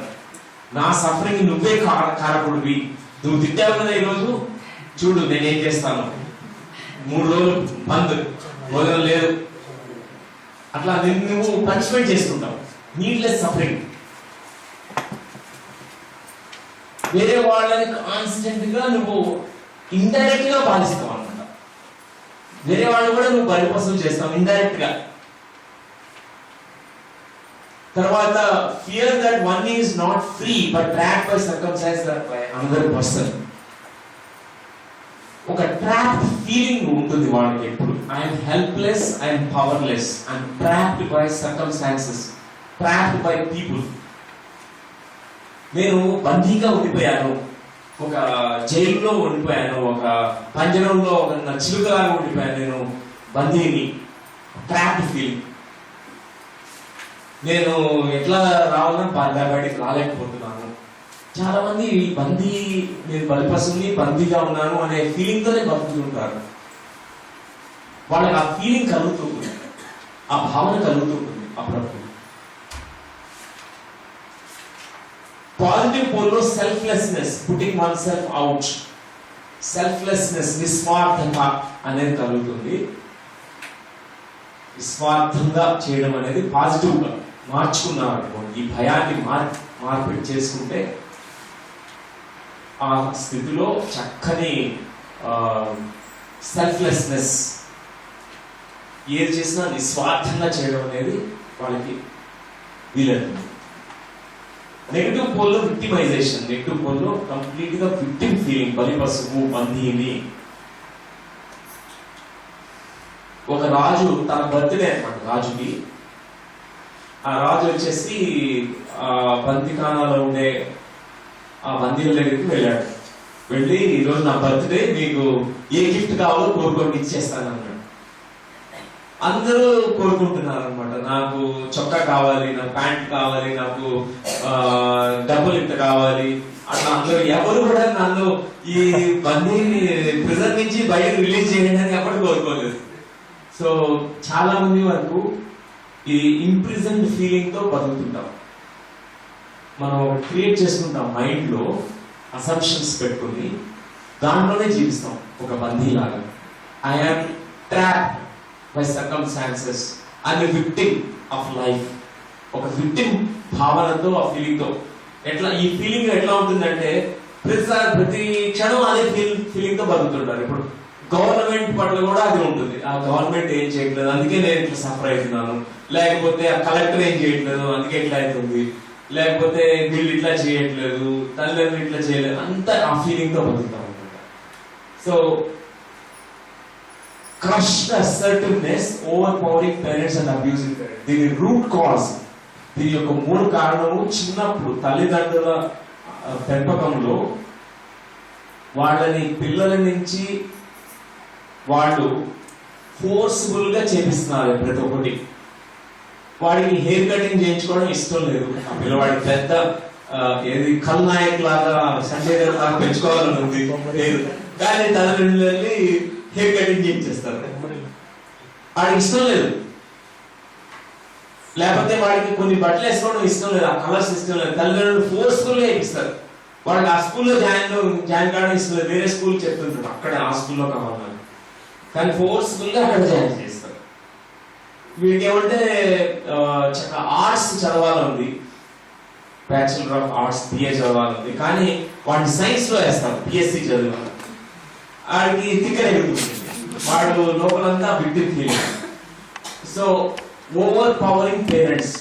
నా సఫరింగ్ నువ్వే కారకుడివి, నువ్వు తిట్టావు కదా ఈరోజు, చూడు నేనేం చేస్తాను, 3 రోజులు బంద్, భోజనం లేదు. అట్లా నువ్వు పనిష్మెంట్ చేసుకుంటావు. Needless suffering. వేరే వాళ్ళని కాన్స్టెంట్ గా నువ్వు ఇండైరెక్ట్ గా బాధిస్తావు అనమాట. వేరే వాళ్ళు కూడా నువ్వు బలిపశువు చేస్తావు ఇండైరెక్ట్ గా. తర్వాత fear that one is not free but trapped by circumstances by another person. ఒక ట్రాప్డ్ ఫీలింగ్ ఉంటుంది వాళ్ళకి ఎప్పుడు. I'm helpless, I'm powerless, I'm trapped by circumstances, trapped by people. నేను బందీగా ఉండిపోయాను, ఒక జైల్లో ఉండిపోయాను, ఒక పంజరంలో ఒక చిలుకలాగా ఉండిపోయాను, నేను బందీని. Trapped feeling. నేను ఎట్లా రావాలని బయటికి రాలేకపోతున్నాను. చాలా మంది నేను బలిపశువుని, బందీగా ఉన్నాను అనే ఫీలింగ్ తోనే బతుకుతుంటారు. వాళ్ళకి ఆ ఫీలింగ్ కలుగుతుంది, ఆ భావన కలుగుతుంటుంది అప్పుడప్పుడు. పాజిటివ్ పోల్ లో selflessness, putting one self out, selflessness, నిస్వార్థత అనేది కలుగుతుంది. నిస్వార్థంగా చేయడం అనేది పాజిటివ్ గా మార్చుకున్నాం అనుకోండి. ఈ భయాన్ని మార్పిడి చేసుకుంటే ఆ స్థితిలో చక్కని సెల్ఫ్లెస్నెస్, ఏది చేసినా నిస్వార్థంగా చేయడం అనేది వాళ్ళకి వీలవుతుంది. నెగిటివ్ పోల్ లో విక్టిమైజేషన్. నెగిటివ్ పోల్ లో కంప్లీట్ గా విక్టిమ్ ఫీలింగ్, బలిపశువు, బందీని. ఒక రాజు తన బర్త్డే అనమాట రాజుకి. ఆ రాజు వచ్చేసి బందిఖానాలో ఉండే ఆ బందీల దగ్గరికి వెళ్ళాడు. వెళ్ళి ఈరోజు నా బర్త్డే, మీకు ఏ గిఫ్ట్ కావాలో కోరుకోండి ఇచ్చేస్తాను అన్నాడు. అందరూ కోరుకుంటున్నారు అనమాట, నాకు చొక్కా కావాలి, నాకు ప్యాంట్ కావాలి, నాకు డబ్బులు ఇంత కావాలి అట్లా. అందరూ ఎవరు కూడా నన్ను ఈ బందీని ప్రిజన్ నుంచి బయట రిలీజ్ చేయండి అని ఎప్పటికీ కోరుకోలేదు. సో చాలా మంది వరకు ఈ ఇంప్రిజన్డ్ ఫీలింగ్ తో బతుకుతుంటాం. మనం క్రియేట్ చేసుకుంటాం మైండ్ లో అసంప్షన్స్ పెట్టుకుని, దాంట్లోనే జీవిస్తాం ఒక బందీలాగా. I'm trapped by circumstances and victim of life. ఒక విక్టిమ్ భావనతో, ఆ ఫీలింగ్ తో ఎట్లా ఈ ఫీలింగ్ ఎట్లా ఉంటుందంటే ప్రతి క్షణం అదే ఫీలింగ్ తో బతుకుతుంటారు. ఇప్పుడు గవర్నమెంట్ పట్ల కూడా అది ఉంటుంది, ఆ గవర్నమెంట్ ఏం చేయట్లేదు అందుకే నేను ఇట్లా సఫర్ అవుతున్నాను, లేకపోతే ఆ కలెక్టర్ ఏం చేయట్లేదు అందుకే ఇట్లా అవుతుంది, లేకపోతే వీళ్ళు ఇట్లా చేయట్లేదు, తల్లిదండ్రులు ఇట్లా చేయలేదు, అంతా ఆ ఫీలింగ్ తో బతుకుతాం అనమాట. So crushed assertiveness, overpowering parents and abusing parents. దీని రూట్ కాజ్, దీని యొక్క మూల కారణము చిన్నప్పుడు తల్లిదండ్రుల పెంపకంలో వాళ్ళని పిల్లల నుంచి వాళ్ళు ఫోర్స్ఫుల్ గా చేపిస్తున్నారు. ప్రతి ఒక్కటి వాడికి హెయిర్ కటింగ్ చేయించుకోవడం ఇష్టం లేదు, ఆ పిల్లవాడికి పెద్ద ఏది ఖల్నాయక్ లాగా సంజయ్ లాగా పెంచుకోవాలని ఉంది హెయిర్, కానీ తల్లిదండ్రులని హెయిర్ కటింగ్ చేయించేస్తారు. వాడికి ఇష్టం లేదు, లేకపోతే వాడికి కొన్ని బట్టలు వేసుకోవడం ఇష్టం లేదు, ఆ కలర్స్ ఇష్టం లేదు, తల్లిదండ్రులు ఫోర్స్ఫుల్ గా ఇస్తారు. వాడికి ఆ స్కూల్లో జాయిన్ కావడం ఇష్టం లేదు, వేరే స్కూల్ చెప్తుంటారు అక్కడ ఆ స్కూల్లో కావాలని, కానీ ఫోర్స్ఫుల్ గా అక్కడ జాయిన్ చేస్తారు. వీడికి ఏమంటే ఆర్ట్స్ చదవాలంది, బ్యాచులర్ ఆఫ్ ఆర్ట్స్ బిఏ చదవాలంది, కానీ వాడిని సైన్స్ లో వేస్తారు బిఎస్సి చదివాలి. వాడికి తిక్కరెగుతుంది, వాడు లోపలంతా victim feeling. So over pouring parents,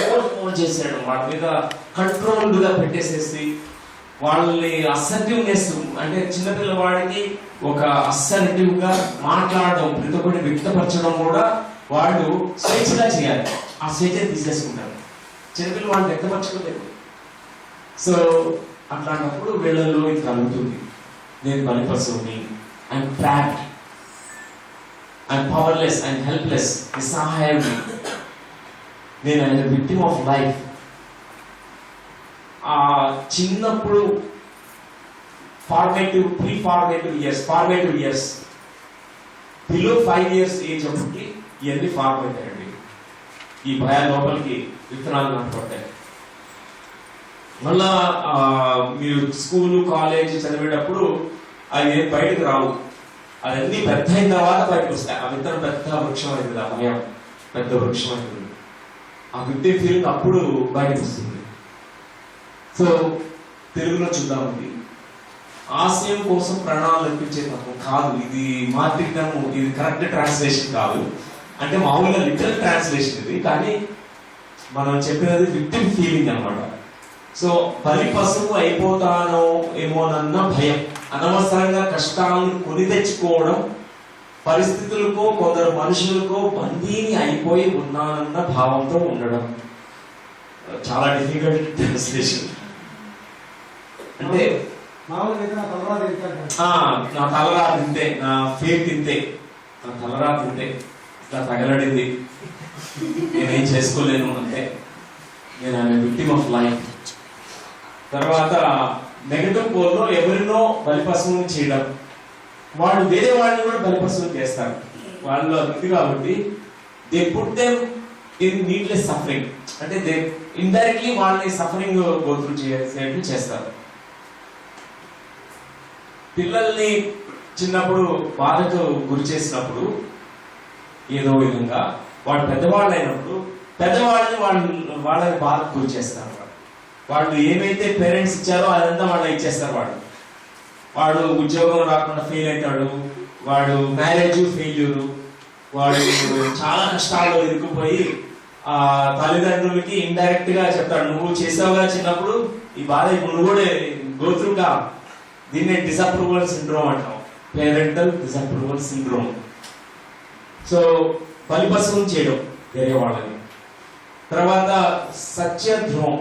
over చేసాడు వాళ్ళ మీద, కంట్రోల్డ్ గా పెట్టేసేసి వాళ్ళని అసర్టివ్నెస్, అంటే చిన్నపిల్లవాడికి ఒక అసర్టివ్ గా మాట్లాడడం, ప్రతి ఒక్కటి వ్యక్తపరచడం కూడా వాళ్ళు స్వేచ్ఛగా చేయాలి, ఆ స్వేచ్ఛ తీసేసుకుంటారు. చిన్నపిల్లలు వాళ్ళు వ్యక్తపరచుకోలేదు. సో అట్లాంటప్పుడు వీళ్ళలో ఇది కలుగుతుంది, నేను బలిపశువుని, I'm trapped, I'm powerless, I'm helpless, నిస్సహాయుని, నేను ఆయన విక్టిమ్ ఆఫ్ లైఫ్. ఆ చిన్నప్పుడు formative years below 5 years age అప్పటికి ఇవన్నీ ఫార్మ్ అవుతాయండి. ఈ భయాల లోపలికి విత్తనాలు నాటుకుంటాయి. మళ్ళా మీరు స్కూల్ కాలేజ్ చదివేటప్పుడు అవి ఏం బయటకు రావు, అవన్నీ పెద్ద అయిన తర్వాత బయటకు వస్తాయి. ఆ విత్తనం పెద్ద వృక్షం అవుతుంది, ఆ భయం పెద్ద వృక్షం అవుతుంది, ఆ విక్టిమ్ ఫీలింగ్ అప్పుడు బయటకు వస్తుంది. సో తెలుగులో చూద్దామండి, ఆశయం కోసం ప్రాణాలు అర్పించే తత్వం కాదు, ఇది మార్టిగ్నము, ఇది కరెక్ట్ ట్రాన్స్లేషన్ కాదు, అంటే మామూలుగా లిటరల్ ట్రాన్స్లేషన్ ఇది, కానీ మనం చెప్పినది విక్టిమ్ ఫీలింగ్ అన్నమాట. సో బలి పశువు అయిపోతానో ఏమోనన్న భయం, అనవసరంగా కష్టాలను కొని తెచ్చుకోవడం, పరిస్థితులకో కొందరు మనుషులకో బందీని అయిపోయి ఉన్నానన్న భావంతో ఉండడం. చాలా డిఫికల్ట్ ట్రాన్స్లేషన్. అంటే మామూలుగా నా తలరా తింటే, నా ఫేట్ తింటే, నా తలరా తింటే ఇట్లా తగలడింది, నేనేం చేసుకోలేను అంటే, నేను ఆయన విక్టిమ్ ఆఫ్ లైఫ్. తర్వాత నెగటివ్ పోల్లో ఎవరినో బలిపశువుని చేయడం, వాళ్ళు వేరే వాళ్ళని కూడా బలిపశువుని చేస్తారు. వాళ్ళు అది కాబట్టి they put them in needless suffering, అంటే దే ఇండైరెక్ట్లీ వాళ్ళని సఫరింగ్ గో త్రూ చేసేట్టు చేస్తారు. పిల్లల్ని చిన్నప్పుడు బాధకు గురి చేసినప్పుడు ఏదో విధంగా వాడు పెద్దవాళ్ళు అయినప్పుడు పెద్దవాళ్ళని వాళ్ళని బాధకు గురి చేస్తారు. వాళ్ళు ఏమైతే పేరెంట్స్ ఇచ్చారో అదంతా వాళ్ళు ఇచ్చేస్తారు. వాడు ఉద్యోగం రాకుండా ఫెయిల్ అవుతాడు, వాడు మ్యారేజ్ ఫెయిల్యూరు, వాడు చాలా కష్టాల్లో ఇరుక్కుపోయి ఆ తల్లిదండ్రులకి ఇండైరెక్ట్ గా చెప్తాడు, నువ్వు చేసావుగా చిన్నప్పుడు ఈ బాధ ఇప్పుడు నువ్వు కూడా గోత్రుగా. దీన్నే డిసప్రూవల్ సిండ్రోమ్ అంటాం, పేరెంటల్ డిసప్రూవల్ సిండ్రోమ్. సో బలిపశువుని చేయడం వేరే వాళ్ళని. తర్వాత సత్యధ్రువం,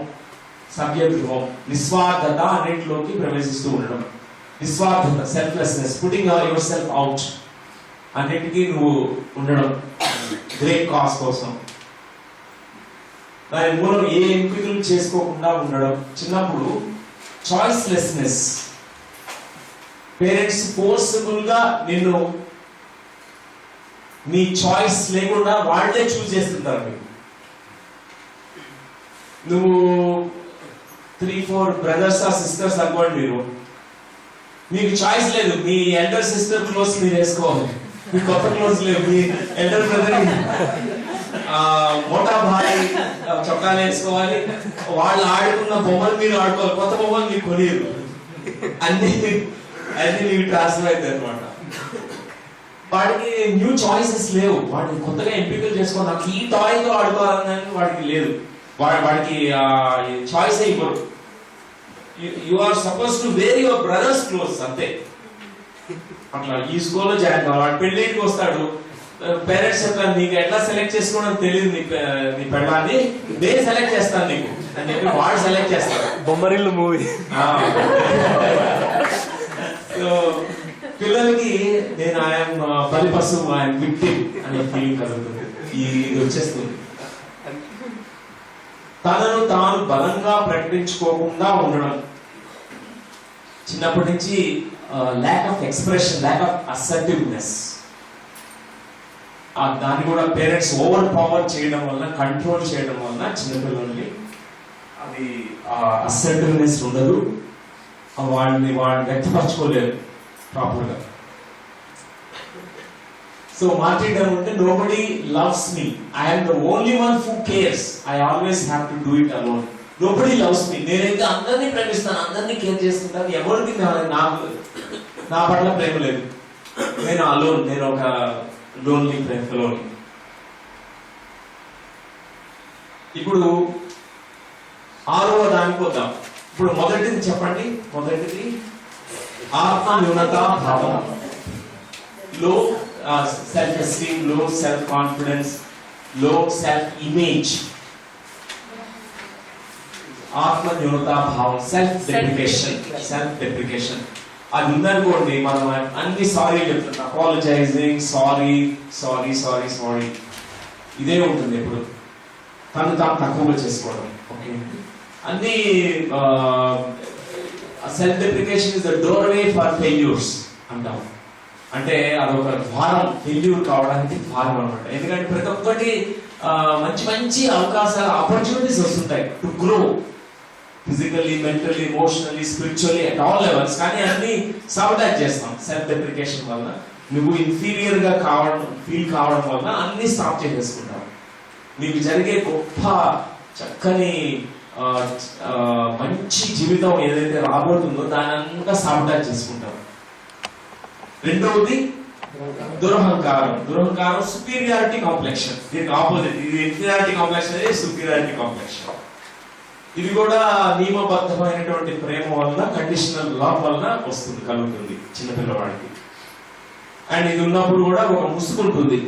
సభ్యత్వం, నిస్వార్థత అన్నింటిలోకి ప్రవేశిస్తూ ఉండడం. నిస్వార్థత, selflessness, putting your self out, అన్నిటికీ నువ్వు ఉండడం గ్రేట్ కాజ్ కోసం. దాని మూలం ఏ ఎంపికలు చేసుకోకుండా ఉండడం. చిన్నప్పుడు చాయిస్లెస్నెస్, పేరెంట్స్ ఫోర్స్ఫుల్ గా నిన్ను నీ చాయిస్ లేకుండా వాళ్ళే చూస్ చేస్తుంటారు. మీకు నువ్వు 3-4 బ్రదర్స్ ఆ సిస్టర్స్ అనుకోండి, మీకు చాయిస్ లేదు. మీ ఎల్డర్ సిస్టర్ క్లోజ్ మీరు వేసుకోవాలి, మీ కొత్త క్లోజ్ లేవు. మీ ఎల్డర్ బ్రదర్ మోటా భాయ్ చొక్కాలు వేసుకోవాలి. వాళ్ళు ఆడుకున్న బొమ్మలు మీరు ఆడుకోవాలి, కొత్త బొమ్మలు మీకు కొనియరు. అన్ని మీకు ట్రాన్స్ఫర్ అవుతాయి అనమాట. వాడికి న్యూ చాయిసెస్ లేవు, వాడికి కొత్తగా ఎంపికలు చేసుకోవాలి. నాకు ఈ టాయ్తో ఆడుకోవాలని వాడికి లేదు. వాడికి చాయిస్ ఇవ్వరు. You are suppose to wear your brother's clothes, అంతే. అట్లా ఈ స్కూల్లో జాయిన్ కావాలి. వాడు పెళ్ళికి వస్తాడు, పేరెంట్స్ చెప్తారు నీకు ఎట్లా సెలెక్ట్ చేసుకోవడం తెలియదు, నీ పెళ్ళాన్ని నేను సెలెక్ట్ చేస్తాను నీకు అని చెప్పి వాడు సెలెక్ట్ చేస్తాడు. బొమ్మరిల్లు మూవీ. సో పిల్లలకి నేను ఐఎమ్ బలి పశువు, ఐఎమ్ విక్టిమ్ అనే ఫీలింగ్ కలుగుతుంది. ఇది వచ్చేస్తుంది. తనను తాను బలంగా ప్రకటించుకోకుండా ఉండడం. చిన్నప్పటి నుంచి lack of expression, lack of assertiveness. దాన్ని కూడా పేరెంట్స్ ఓవర్ పవర్ చేయడం వల్ల, కంట్రోల్ చేయడం వల్ల చిన్నపిల్లల్ని అది అసర్టివ్నెస్ ఉండదు. వాళ్ళని వ్యక్తపరచుకోలేరు ప్రాపర్ గా. సో మార్టిండమ్ అంటే nobody loves me, I'm the only one who cares, I always have to do it alone. Nobody loves me, నేనైతే అందరినీ ప్రేమిస్తాను, అందరినీ కేర్ చేసుకుంటాను, ఎవరికి నాకు నా పట్ల ప్రేమ లేదు, నేను అలోన్, నేను ఒక లోన్లీ ప్రేమలోని. ఇప్పుడు 6వ దానికి వద్దాం. ఇప్పుడు మొదటిది చెప్పండి. మొదటిది ఆత్మన్యూనత భావం, లో సెల్ఫ్ ఎస్టీమ్, లో సెల్ఫ్ కాన్ఫిడెన్స్, లో సెల్ఫ్ ఇమేజ్. ఆత్మన్యూనత భావం, సెల్ఫ్ డెప్రికేషన్. సెల్ఫ్ డెప్రికేషన్ అది ఉందనుకోండి, మనం అన్ని సారీ చెప్తున్నాం, apologising, sorry sorry sorry sorry, ఇదే ఉంటుంది ఎప్పుడు. తను తాను తక్కువగా చేసుకోవడం. ఓకే, అన్ని self deprecation is the doorway for failures అంటాం. అంటే అదొక ద్వారం, ఫెయిల్యూర్ కావడానికి ద్వారం అనమాట. ఎందుకంటే ప్రతి ఒక్కటి మంచి మంచి అవకాశాలు, ఆపర్చునిటీస్ వస్తుంటాయి to grow physically, mentally, emotionally, spiritually, at all levels. కానీ అన్ని సాబటాజ్ చేస్తాం సెల్ఫ్ డెప్రికేషన్ వల్ల. నువ్వు ఇన్ఫీరియర్ గా ఫీల్ కావడం వల్ల అన్ని స్టాప్ చేసేసుకుంటావు. నీకు జరిగే గొప్ప చక్కని మంచి జీవితం ఏదైతే రాబోతుందో దాని అంతా సాబటాజ్ చేసుకుంటావు. రెండవది దురహంకారం. దురహంకారం సుపీరియారిటీ కాంప్లెక్షన్, దీనికి ఆపోజిట్. ఇది ఇన్ఫీరియారిటీ కాంప్లెక్షన్, అనేది సుపీరియారిటీ కాంప్లెక్షన్. ఇది కూడా నియమబద్ధమైనటువంటి ప్రేమ వలన, కండిషనల్ లవ్ వలన వస్తుంది, కలుగుతుంది చిన్నపిల్లవాడికి. అండ్ ఇది ఉన్నప్పుడు కూడా ఒక ముసుగు ఉంటుంది,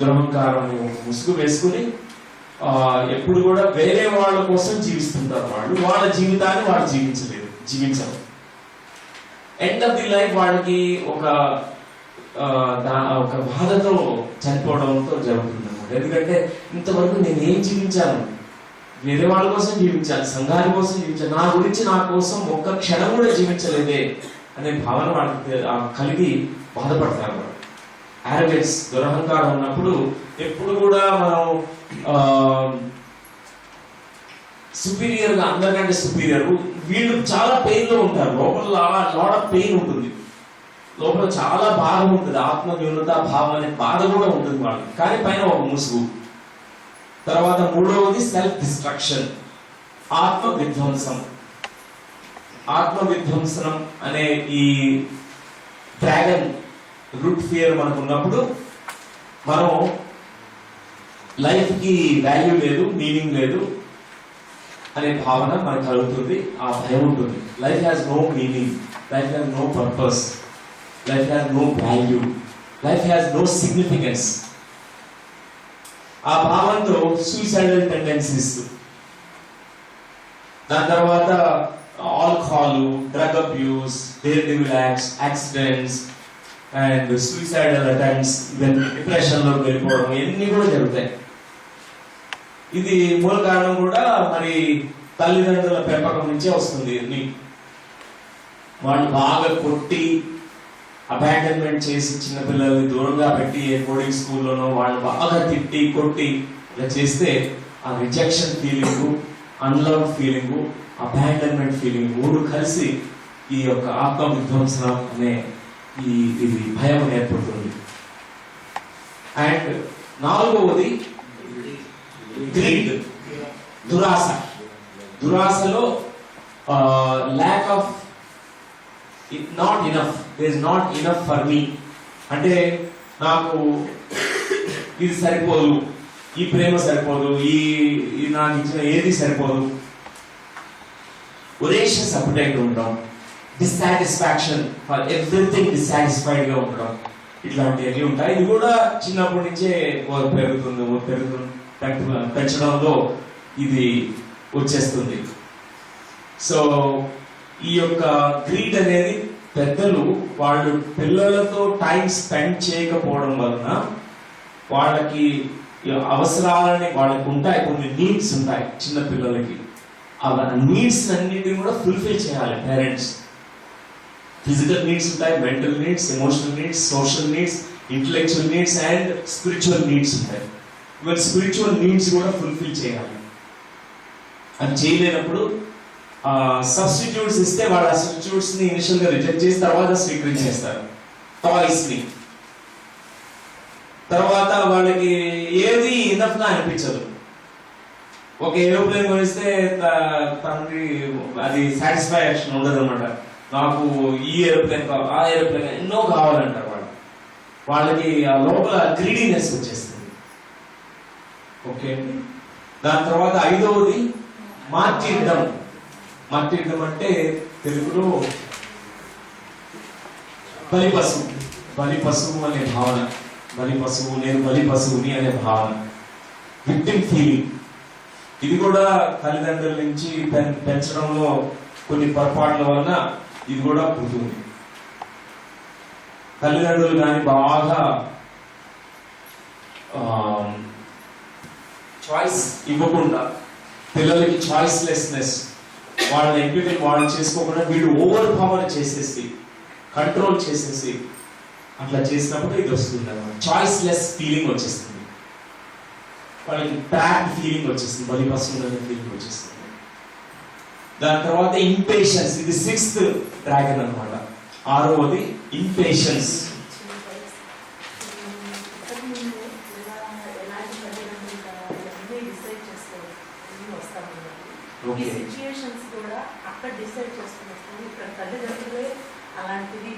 దురహంకారం ముసుగు వేసుకుని ఎప్పుడు కూడా వేరే వాళ్ళ కోసం జీవిస్తుంటారు. వాళ్ళ జీవితాన్ని వాళ్ళు జీవించరు. ఎండ్ ఆఫ్ ది లైఫ్ వాళ్ళకి ఒక బాధతో చనిపోవడంతో జరుగుతుంది అన్నమాట. ఎందుకంటే ఇంతవరకు నేను ఏం జీవించాను, వేరే వాళ్ళ కోసం జీవించాను, సంఘాల కోసం జీవించాను, నా గురించి నా కోసం ఒక్క క్షణం కూడా జీవించలేదే అనే భావన వాళ్ళకి కలిగి బాధపడతారు. ఆరోగెన్స్, దురహంకారం ఉన్నప్పుడు ఎప్పుడు కూడా మనం సుపీరియర్ గా, అందరికంటే సుపీరియర్. వీళ్ళు చాలా పెయిన్ లో ఉంటారు, లోపల లాట్ ఆఫ్ పెయిన్ ఉంటుంది, లోపల చాలా బాధ ఉంటుంది, ఆత్మ న్యూనత భావం అనే బాధ కూడా ఉంటుంది వాళ్ళకి. కానీ పైన ఒక ముసుగు. తర్వాత మూడవది సెల్ఫ్ డిస్ట్రక్షన్, ఆత్మ విధ్వంసం. ఆత్మ విధ్వంసనం అనే ఈ డ్రాగన్ రూట్ ఫియర్ మనకు ఉన్నప్పుడు మనం లైఫ్ కి వాల్యూ లేదు, మీనింగ్ లేదు అనే భావన మనకు కలుగుతుంది, ఆ భయం ఉంటుంది. Life has no meaning, life has no purpose, life has no value, life has no significance. ఆ భావంతో సూసైడల్ టెండెన్సీస్, దాని తర్వాత alcohol, drug abuse, daredevil acts, accidents and suicidal attempts, depression లోకి వెళ్ళిపోవడం, ఇవన్నీ కూడా జరుగుతాయి. ఇది మూల కారణం కూడా మరి తల్లిదండ్రుల పెంపకం నుంచే వస్తుంది. వాళ్ళు బాగా కొట్టి అబాండన్మెంట్ చేసి చిన్నపిల్లల్ని దూరంగా పెట్టి బోర్డింగ్ స్కూల్లోనో వాళ్ళు బాగా తిట్టి కొట్టి ఇలా చేస్తే ఆ rejection feeling, unlove feeling, abandonment feeling మూడు కలిసి ఈ యొక్క ఆత్మ విధ్వంసనం అనే ఇది భయం ఏర్పడుతుంది. అండ్ నాలుగవది గ్రీడ్, దురాశ. దురాశలో lack of not enough, there is not enough for me, అంటే నాకు ఇది సరిపోదు, ఈ ప్రేమ సరిపోదు, ఈ నాకు ఇచ్చిన ఏది సరిపోదు. ఒరేషియస్ అపిటైట్ ఉండడం, డిస్సాటిస్ఫాక్షన్ ఫర్ ఎవ్రీథింగ్, డిస్సాటిస్ఫైడ్ గా ఉండడం, ఇట్లాంటివన్నీ ఉంటాయి. ఇది కూడా చిన్నప్పటి నుంచే పెంచడంలో ఇది వచ్చేస్తుంది. సో ఈ యొక్క గ్రీడ్ అనేది పెద్దలు వాళ్ళు పిల్లలతో టైం స్పెండ్ చేయకపోవడం వలన వాళ్ళకి అవసరాలని వాళ్ళకి ఉంటాయి, కొన్ని నీడ్స్ ఉంటాయి చిన్న పిల్లలకి. ఆ నీడ్స్ అన్నిటిని కూడా ఫుల్ఫిల్ చేయాలి పేరెంట్స్. ఫిజికల్ నీడ్స్ ఉంటాయి, mental needs, emotional needs, social needs, intellectual needs and spiritual needs ఉంటాయి. ఇవన్నీ స్పిరిచువల్ నీడ్స్ కూడా ఫుల్ఫిల్ చేయాలి. అది చేయలేనప్పుడు సబ్స్టిట్యూట్స్ ఇస్తే వాళ్ళు ఆ సబ్స్టిట్యూట్స్ ని ఇనిషియల్ గా రిజెక్ట్ చేసి తర్వాత స్వీకరించేస్తారు టాయ్స్ ని. తర్వాత వాళ్ళకి ఏది ఇనఫ్ గా అనిపించదు. ఒక ఏరోప్లేన్ కొనిస్తే తండ్రి అది సాటిస్ఫాక్షన్ ఉండదు అనమాట. నాకు ఈ ఏరోప్లేన్ కావాలి, ఆ ఏరోప్లేన్ ఎన్నో కావాలంటారు వాళ్ళు. వాళ్ళకి ఆ లోపల గ్రీడీనెస్ వచ్చేస్తుంది. ఓకే, దాని తర్వాత ఐదవది మార్టిర్డమ్. మార్టిర్డమ్ అంటే తెలుగులో బలి పశువు, బలి పశువు అనే భావన, బలి పశువు, నేను బలి పశువుని అనే భావన, విక్టిమ్ ఫీలింగ్. ఇది కూడా తల్లిదండ్రుల నుంచి పెంచడంలో కొన్ని పొరపాట్ల వలన ఇది కూడా పుడుతుంది. తల్లిదండ్రులు కానీ బాగా చాయిస్ ఇవ్వకుండా పిల్లలకి చాయిస్లెస్నెస్, వాళ్ళ ఎంపికలు వాళ్ళు చేసుకోకుండా వీళ్ళు ఓవర్ పవర్ చేసేసి కంట్రోల్ చేసేసి అట్లా చేసినప్పుడు ఇది వస్తుంది అన్నమాట. చాయిస్లెస్ ఫీలింగ్ వచ్చేస్తుంది వాళ్ళకి, ట్రాప్ ఫీలింగ్ వచ్చేస్తుంది, బలి పశువులు అనే ఫీలింగ్ వచ్చేస్తుంది. దాని తర్వాత ఇంపేషన్స్, ఇది 6th డ్రాగన్ అన్నమాట. 6వది ఇంపేషన్స్.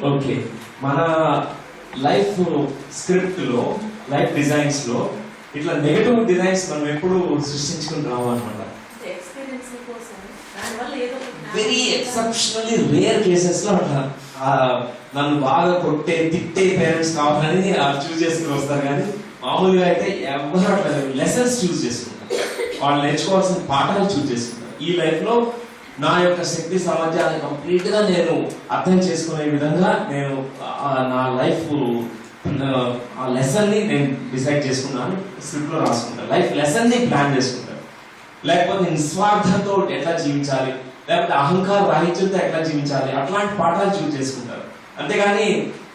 ఓకే, మన లైఫ్ స్క్రిప్ట్ లో, లైఫ్ డిజైన్స్ లో ఇట్లా నెగటివ్ డిజైన్స్ మనం ఎప్పుడు సృష్టించుకుని రావు అనమాట. వెరీ ఎక్సెప్షనల్లీ రేర్ కేసెస్ లో అట్లా నన్ను బాగా కొట్టే తిట్టే పేరెంట్స్ కావాలని చూస్ చేసుకుని వస్తారు. కానీ మామూలుగా అయితే ఎవరు అట్లా లెసన్స్ చూస్ చేసుకుంటారు, వాళ్ళు నేర్చుకోవాల్సిన పాఠాలు చూస్ చేసుకుంటారు. ఈ లైఫ్ లో నా యొక్క శక్తి సామర్థ్యాన్ని కంప్లీట్ గా నేను అర్థం చేసుకునే విధంగా నేను నా లైఫ్ ఆ లెసన్ ని నేను డిసైడ్ చేసుకున్నాను, స్క్రిప్ట్ లో రాసుకుంటాను. లైఫ్ లెసన్ ని ప్లాన్ చేసుకుంటాను. లేకపోతే నిస్వార్థంతో ఎట్లా జీవించాలి, లేకపోతే అహంకార రాహిత్యంతో ఎట్లా జీవించాలి, అట్లాంటి పాఠాలు చూస్ చేసుకుంటారు. అంతేగాని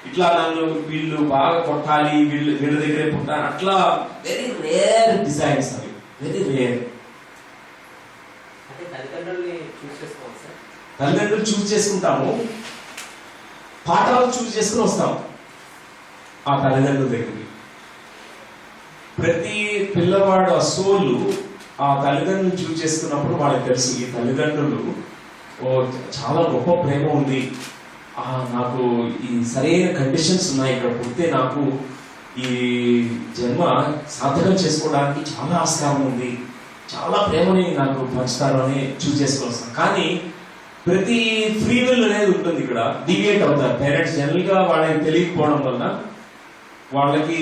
ఇట్లా నన్ను వీళ్ళు బాగా కొట్టాలి, వీళ్ళ దగ్గరే పుట్టాలి, అట్లా వెరీ రేర్ డిజైన్స్, అవి వెరీ రేర్. తల్లిదండ్రులు చూస్ చేసుకుంటాము, పాఠాలు చూస్ చేసుకుని వస్తాము ఆ తల్లిదండ్రుల దగ్గరికి. ప్రతి పిల్లవాడు ఆ సోలు ఆ తల్లిదండ్రులు చూస్ చేసుకున్నప్పుడు వాళ్ళకి తెలుసు, ఈ తల్లిదండ్రులు చాలా గొప్ప ప్రేమ ఉంది, నాకు ఈ సరైన కండిషన్స్ ఉన్నాయి, ఇక్కడ పుడితే నాకు ఈ జన్మ సార్థకం చేసుకోవడానికి చాలా ఆస్కారం ఉంది, చాలా ప్రేమని నాకు పంచుతారు అని చూస్ చేసుకుని వస్తాం. కానీ ప్రతి ఫ్రీ విల్ అనేది ఉంటుంది, ఇక్కడ డివియేట్ అవుతారు పేరెంట్స్. జనరల్ గా వాళ్ళకి తెలియకపోవడం వల్ల, వాళ్ళకి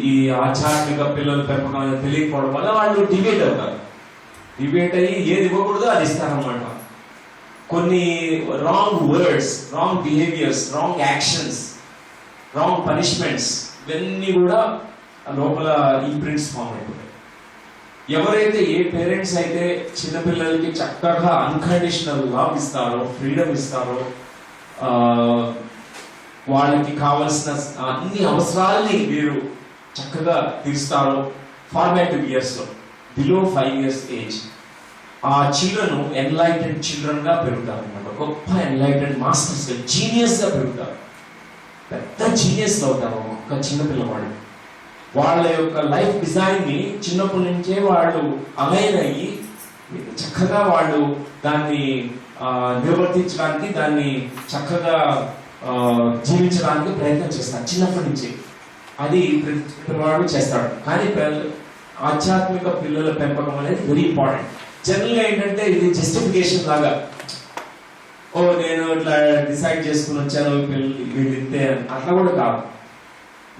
ఈ ఆధ్యాత్మిక పిల్లల పెంపకం తెలియకపోవడం వల్ల వాళ్ళు డివియేట్ అవుతారు. డిబేట్ అయ్యి ఏది ఇవ్వకూడదో అది ఇస్తారనమాట. కొన్ని wrong words, wrong behaviours, wrong actions, wrong punishments ఇవన్నీ కూడా లోపల ఇంప్రింట్స్ ఫామ్ అయిపోతాయి. ఎవరైతే ఏ పేరెంట్స్ అయితే చిన్నపిల్లలకి చక్కగా అన్కండిషనల్ లవ్ ఇస్తారో, ఫ్రీడమ్ ఇస్తారో, వాళ్ళకి కావలసిన అన్ని అవసరాలని మీరు చక్కగా తీరుస్తారో ఫార్మేటివ్ ఇయర్స్ లో, బిలో 5 years ఏజ్, ఆ చిల్డ్రన్ ఎన్లైటెడ్ చిల్డ్రన్ గా పెరుగుతారు అనమాట. గొప్ప ఎన్లైటెడ్ మాస్టర్స్, జీనియస్ గా పెరుగుతారు, పెద్ద జీనియస్ అవుతారు ఒక్క చిన్న పిల్లవాడు. వాళ్ళ యొక్క లైఫ్ డిజైన్ ని చిన్నప్పటి నుంచే వాళ్ళు అలైన్ అయ్యి చక్కగా వాళ్ళు దాన్ని నిర్వర్తించడానికి, దాన్ని చక్కగా జీవించడానికి ప్రయత్నం చేస్తారు చిన్నప్పటి నుంచి. అది ప్రతి పిల్లవాడు చేస్తాడు. కానీ ఆధ్యాత్మిక పిల్లల పెంపకం అనేది వెరీ ఇంపార్టెంట్. జనరల్ గా ఏంటంటే ఇది జస్టిఫికేషన్ లాగా, ఓ నేను ఇట్లా డిసైడ్ చేసుకుని వచ్చాను వీళ్ళు ఇంతే, అట్లా కూడా కాదు.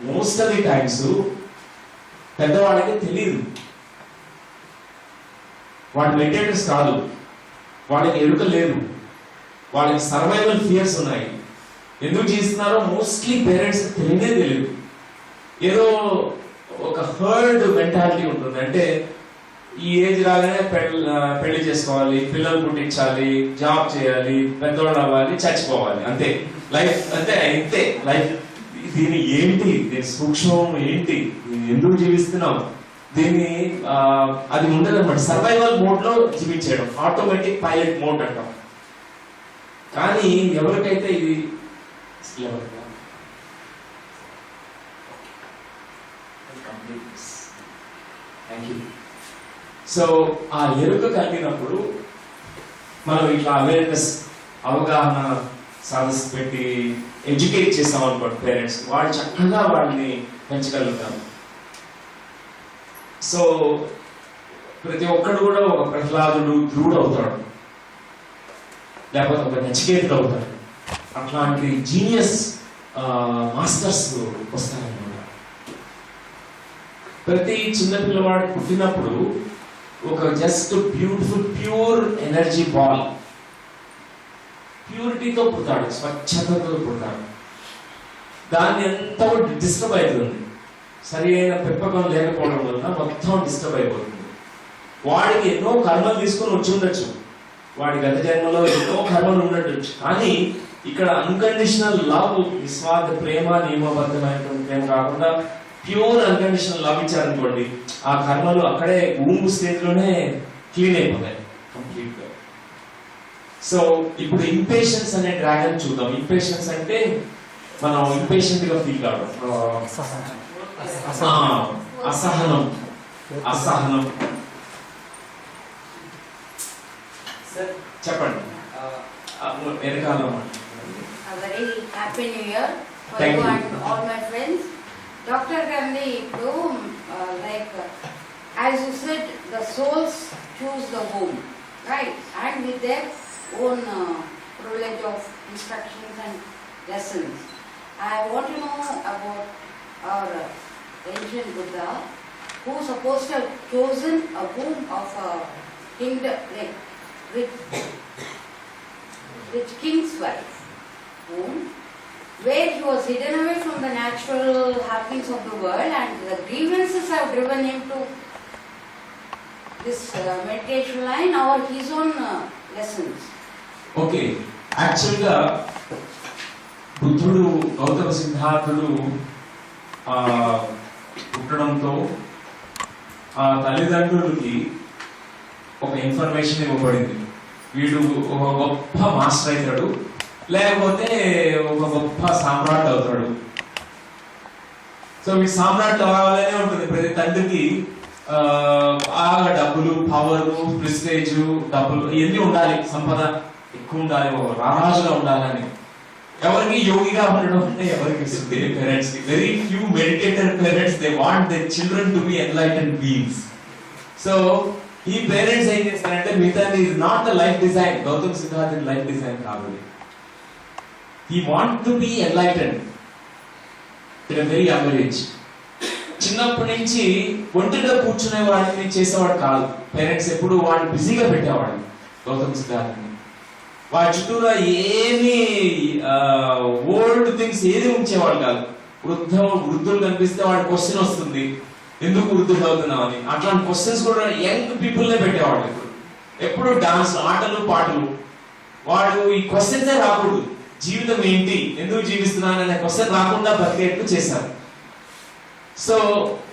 మోస్ట్ ఆఫ్ ది టైమ్స్ పెద్దవాళ్ళకి తెలియదు, వాడు మెడిటేటర్స్ కాదు, వాళ్ళకి ఎరుక లేదు, వాళ్ళకి సర్వైవల్ ఫియర్స్ ఉన్నాయి. ఎందుకు చేస్తున్నారో మోస్ట్లీ పేరెంట్స్ తెలియదు. ఏదో ఒక హర్డ్ మెంటాలిటీ ఉంటుంది. అంటే ఈ ఏజ్ రాగానే పెళ్లి చేసుకోవాలి, పిల్లలు పుట్టించాలి, జాబ్ చేయాలి, పెద్దవాళ్ళు అవ్వాలి, చచ్చిపోవాలి, అంతే లైఫ్. అంతే ఇంతే లైఫ్. దీని ఏంటి, దీని సూక్ష్మం ఏంటి, ఎందుకు జీవిస్తున్నాం, దీన్ని అది ఉండదు అనమాట. సర్వైవల్ మోడ్ లో జీవించడం, ఆటోమేటిక్ పైలట్ మోడ్ అంటాం. కానీ ఎవరికైతే ఇది సో ఆ ఎరుక కలిగినప్పుడు మనం ఇట్లా అవేర్నెస్, అవగాహన సదస్సు పెట్టి ఎడ్యుకేట్ చేస్తాం అనుకోండి పేరెంట్స్, వాళ్ళు చక్కగా వాళ్ళని పెంచగలుగుతారు. సో ప్రతి ఒక్కడు కూడా ఒక ప్రహ్లాదుడు, ధ్రువుడు అవుతాడు, లేకపోతే ఒక నచికేతుడు అవుతాడు. అట్లాంటి జీనియస్ మాస్టర్స్ వస్తారన్నమాట. ప్రతి చిన్న పిల్లవాడు పుట్టినప్పుడు ఒక just beautiful pure energy ball, ప్యూరిటీతో పుడతాడు, స్వచ్ఛతతో పుడతాడు. దాన్ని ఎంత డిస్టర్బ్ అవుతుంది, సరి అయిన పెంపకం లేకపోవడం వల్ల మొత్తం డిస్టర్బ్ అయిపోతుంది. వాడికి ఎన్నో కర్మలు తీసుకొని వచ్చి ఉండొచ్చు, వాడి గత జన్మలో ఎన్నో కర్మలు ఉండొచ్చు. కానీ ఇక్కడ అన్కండిషనల్ లవ్, నిస్వార్థ ప్రేమ, నియమబద్ధమైనటువంటి ప్రేమ కాకుండా ప్యూర్ అన్కండిషనల్ లవ్ ఇచ్చారనుకోండి, ఆ కర్మలు అక్కడే ఊంగు స్టేజ్ లోనే క్లీన్ అయిపోతాయి కంప్లీట్ గా. సో ఇప్పుడు ఇంపేషన్స్ అనే డ్రాగన్ చూద్దాం. ఇంపేషన్స్ అంటే మనం ఇంపేషెంట్ గా ఫీల్ కావడం, అసహనం. అసహనం చెప్పండి. వెనకాల A very happy new year for Thank you you. and all my friends. Dr. Gandhi, ఇప్పుడు as you said, the souls choose the home, right? And with their own privilege of instructions and lessons. I want to know about our ancient Buddha, who supposed to have chosen a womb of a kingdom, like rich king's wife, where he was hidden away from the natural happenings of the world, and the grievances have driven him to this meditation line or his own lessons. Okay, యాక్చువల్గా బుద్ధుడు, గౌతమ సిద్ధార్థుడు పుట్టడంతో ఆ తల్లిదండ్రులకి ఒక information ఇవ్వబడింది, వీడు ఒక గొప్ప master అవుతాడు, లేకపోతే ఒక గొప్ప సామ్రాట్ అవుతాడు. సో వీడు సామ్రాట్ అవ్వాలనే ఉంటుంది ప్రతి తండ్రికి. బాగా డబ్బులు, పవర్, ప్రెస్టేజ్, డబ్బులు ఇవన్నీ ఉండాలి, సంపద ఎక్కువ ఉండాలి, రారాజుగా ఉండాలని. ఎవరికి యోగిగా ఉండడం అంటే ఎవరికి ఇస్తుంది? పేరెంట్స్ కి. Very few meditated parents, they want their children to be enlightened beings. So ఈ పేరెంట్స్ ఏం చేస్తారంటే, మిగతాది is not the life design, Gautam Siddharth life design కాదు. He want to be enlightened at a very young age. చిన్నప్పటి నుంచి ఒంటిగా కూర్చునే వాడిని చేసేవాడు కాదు. పేరెంట్స్ ఎప్పుడు వాడిని బిజీగా పెట్టేవాడు గౌతమ్ సిద్ధార్థని. వాడి చుట్టూరా ఏమి ఓల్డ్ థింగ్స్ ఏది ఉంచేవాడు కాదు. వృద్ధులు కనిపిస్తే వాడి క్వశ్చన్ వస్తుంది, ఎందుకు వృద్ధులు అవుతున్నావు అని. అట్లాంటి క్వశ్చన్స్ కూడా యంగ్ పీపుల్నే పెట్టేవాడు. ఎప్పుడు డాన్స్, ఆటలు, పాటలు. వాడు ఈ క్వశ్చన్సే రాకూడదు, జీవితం ఏంటి, ఎందుకు జీవిస్తున్నాను అనే క్వశ్చన్ రాకుండా బతికేట్లు చేశారు. సో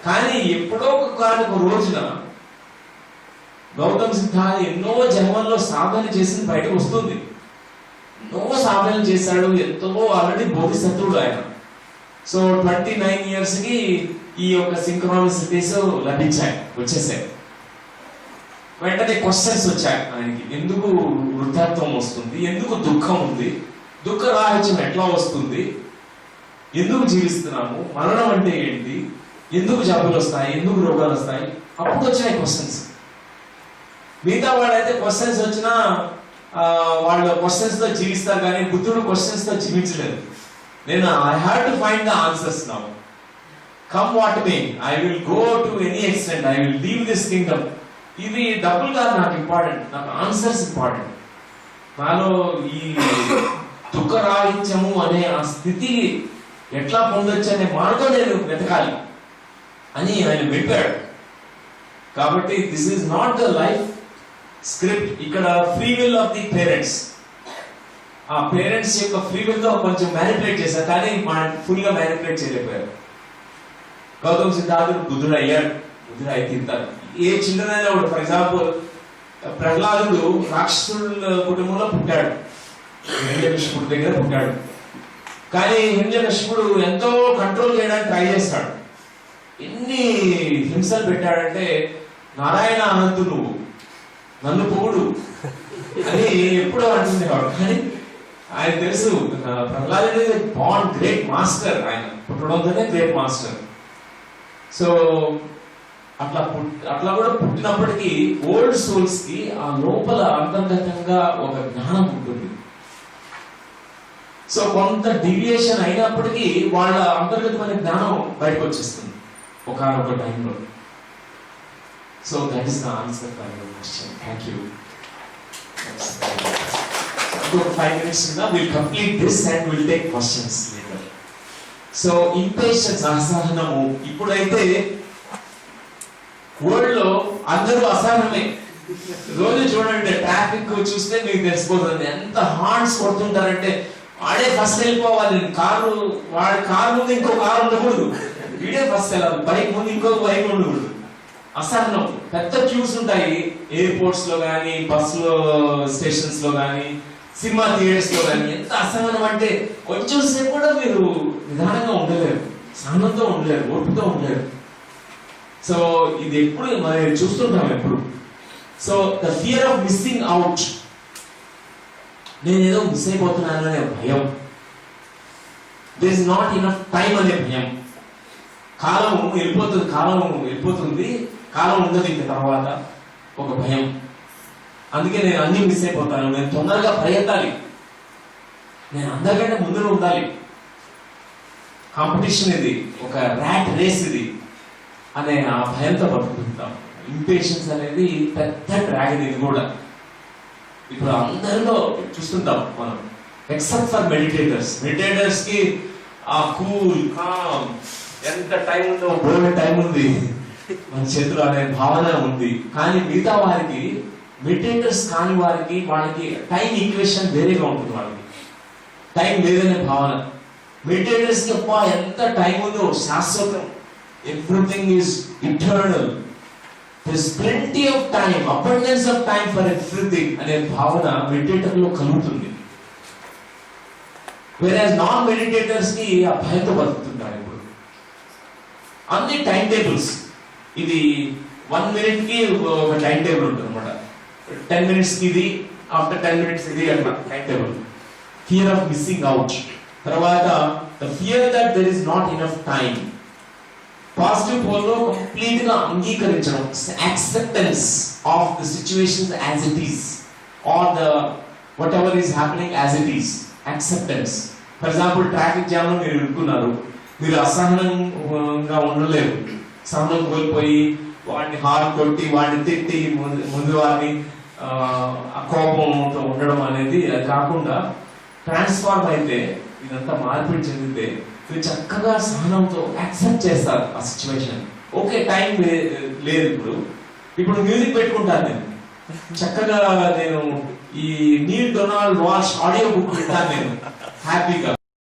కానీ ఎప్పుడో ఒక రోజున గౌతమ్ సిద్ధార్థ్ ఎన్నో జన్మల్లో సాధన చేసింది బయటకు వస్తుంది. ఎన్నో సాధన చేశాడు, ఎంతో ఆల్రెడీ బోధిసత్వుడు ఆయన. సో 29 years కి ఈ యొక్క సింక్రానిసిటీస్ వచ్చేసాయి. వెంటనే క్వశ్చన్స్ వచ్చాయి ఆయనకి. ఎందుకు వృద్ధాత్వం వస్తుంది, ఎందుకు దుఃఖం ఉంది, దుఃఖ రాహిత్యం ఎట్లా వస్తుంది, ఎందుకు జీవిస్తున్నాము, మరణం అంటే ఏంటి, ఎందుకు జబ్బులు వస్తాయి, ఎందుకు రోగాలు వస్తాయి. అప్పుడు వచ్చినాయి క్వశ్చన్స్. మిగతా వాళ్ళైతే క్వశ్చన్స్ వచ్చినా వాళ్ళు క్వశ్చన్స్ తో జీవిస్తారు, కానీ బుద్ధుడు క్వశ్చన్స్ తో జీవించలేదు. నేను I have to find the answers now, come what may, I will go to any extent, I will leave this Kingdom. ఇది డబ్బులు కాదు నాకు ఇంపార్టెంట్, నాకు ఆన్సర్స్ ఇంపార్టెంట్. నాలో ఈ దుఃఖరాహిత్యము అనే ఆ స్థితి ఎట్లా పొందొచ్చు అనే మార్గం నేను వెతకాలి అని ఆయన వెళ్ళాడు. కాబట్టి this is not the life script. ఇక్కడ free will of the parents, ఆ పేరెంట్స్ యొక్క ఫ్రీ విల్ తో కొంచెం మ్యానిపులేట్ చేశారు, కానీ ఫుల్ గా మ్యానిపులేట్ చేయలేకపోయారు. గౌతమ్ సిద్ధార్థుడు బుద్ధుడు అయ్యాడు, బుద్ధుడు అయితే తింటారు. ఏ చిన్నదైనా కూడా, ఫర్ ఎగ్జాంపుల్ ప్రహ్లాదుడు రాక్షసుల కుటుంబంలో పుట్టాడు, హిరణ్యకశిపుడి దగ్గర పుట్టాడు. కానీ హిరణ్యకశిపుడు ఎంతో కంట్రోల్ చేయడానికి ట్రై చేస్తాడు. ఎన్ని హింసలు పెట్టాడంటే, నారాయణ అనంతు నువ్వు, నన్ను పొగుడు అని ఎప్పుడూ అంటుండేవాడు. కానీ ఆయన తెలుసు ప్రహ్లాదుడు బాండ్ గ్రేట్ మాస్టర్, ఆయన పుట్టడంతోనే గ్రేట్ మాస్టర్. సో అట్లా కూడా పుట్టినప్పటికీ ఓల్డ్ సోల్స్ కి ఆ లోపల అంతర్గతంగా ఒక జ్ఞానం ఉంటుంది. సో కొంత డివియేషన్ అయినప్పటికీ వాళ్ళ అంతర్గతమైన జ్ఞానం బయటకు వచ్చేస్తుంది ఒకనొక టైంలో. So that is the answer for your question. Thank you. ఇంకొక 5 minutes we'll complete this and we'll take questions later. So impatience, అసహనము. ఇప్పుడైతే వరల్డ్ లో అందరూ అసహనమే. రోజు చూడండి, ట్రాఫిక్ చూస్తే మీకు తెలిసిపోతుంది ఎంత హార్న్స్ కొడుతుంటారంటే, వాడే ఫస్ట్ వెళ్ళిపోవాలి, వాడి కారు ముందు ఇంకో కారు ఉండకూడదు, వీడే ఫస్ట్ వెళ్ళాలి, బైక్ ముందు ఇంకో బైక్ ఉండకూడదు. అసహనం. పెద్ద క్యూస్ ఉంటాయి ఎయిర్పోర్ట్స్ లో కానీ, బస్సులో స్టేషన్స్ లో కానీ, సినిమా థియేటర్స్ లో కానీ. ఎంత అసహనం అంటే కొంచెం సేపు కూడా మీరు నిదానంగా ఉండలేరు, సహనంతో ఉండలేరు, ఓపికతో ఉండలేరు. సో ఇది ఎప్పుడు మనం చూస్తుంటాం ఎప్పుడు. So the fear of missing out, నేనేదో మిస్ అయిపోతున్నాను అనే భయం, there is not enough time అనే భయం. కాలం వెళ్ళిపోతుంది, కాలం ఉండదు ఇంక తర్వాత, ఒక భయం. అందుకే నేను అన్ని మిస్ అయిపోతాను, నేను తొందరగా పరిగెత్తాలి, నేను అందరికంటే ముందు ఉండాలి. కాంపిటీషన్ ఇది, ఒక ర్యాట్ రేస్ ఇది అనే ఆ భయంతో బతుకుతుంటాం. ఇంపేషన్స్ అనేది పెద్ద డ్రాగన్. ఇది కూడా ఇప్పుడు అందరిలో చూస్తుంటాం మనం, ఎక్సెప్ట్ ఫర్ మెడిటేటర్స్ కి ఆ కూల్ కామ్, ఎంత టైం ఉందో బోల్డ్ టైం ఉంది మన చేతులు అనే భావన ఉంది. కానీ మిగతా వారికి, మెడిటేటర్స్ కాని వారికి, వాళ్ళకి టైం ఈక్వేషన్ వేరేగా ఉంటుంది. వాళ్ళకి టైం లేదనే భావన. మెడిటేటర్స్ కి అప్ప ఎంత టైం ఉందో, శాశ్వతం, everything is eternal, there is plenty of time, abundance of time for everything అనే భావన మెడిటేటర్ లో కలుగుతుంది. whereas నాన్ మెడిటేటర్స్ కి ఆ భయంతో బతుకుతుంటారు. ఇప్పుడు అన్ని టైం టేబుల్స్, ఇది 1 minute కి ఒక టైం టేబుల్ ఉంటుంది అనమాట. 10 minutes కి ఇది, ఆఫ్టర్ 10 minutes ఇది అట్లా time table. Fear of missing out. తర్వాత the fear that there is not enough time. Positive pole లో కంప్లీట్ గా అంగీకరించడం, acceptance of the situations as it is, or the whatever is happening as it is. Acceptance. For example traffic jam లో మీరు ఇరుక్కున్నారు, మీరు అసహనంగా ఉండలేరు, సహనం కోల్పోయి వాడిని హార్న్ కొట్టి వాడిని తిట్టి ముందు వాడిని ఆ కోపంతో ఉండడం అనేది అది కాకుండా ట్రాన్స్ఫార్మ్ అయితే ఇదంతా మార్పిడి చెందితే మీరు చక్కగా సహనంతో యాక్సెప్ట్ చేస్తారు ఆ సిచ్యువేషన్. ఓకే, టైం లేదు, ఇప్పుడు మ్యూజిక్ పెట్టుకుంటాను నేను చక్కగా. నేను ఈ నీల్ డొనాల్డ్ వాష్ ఆడియో బుక్ వింటాను నేను హ్యాపీగా.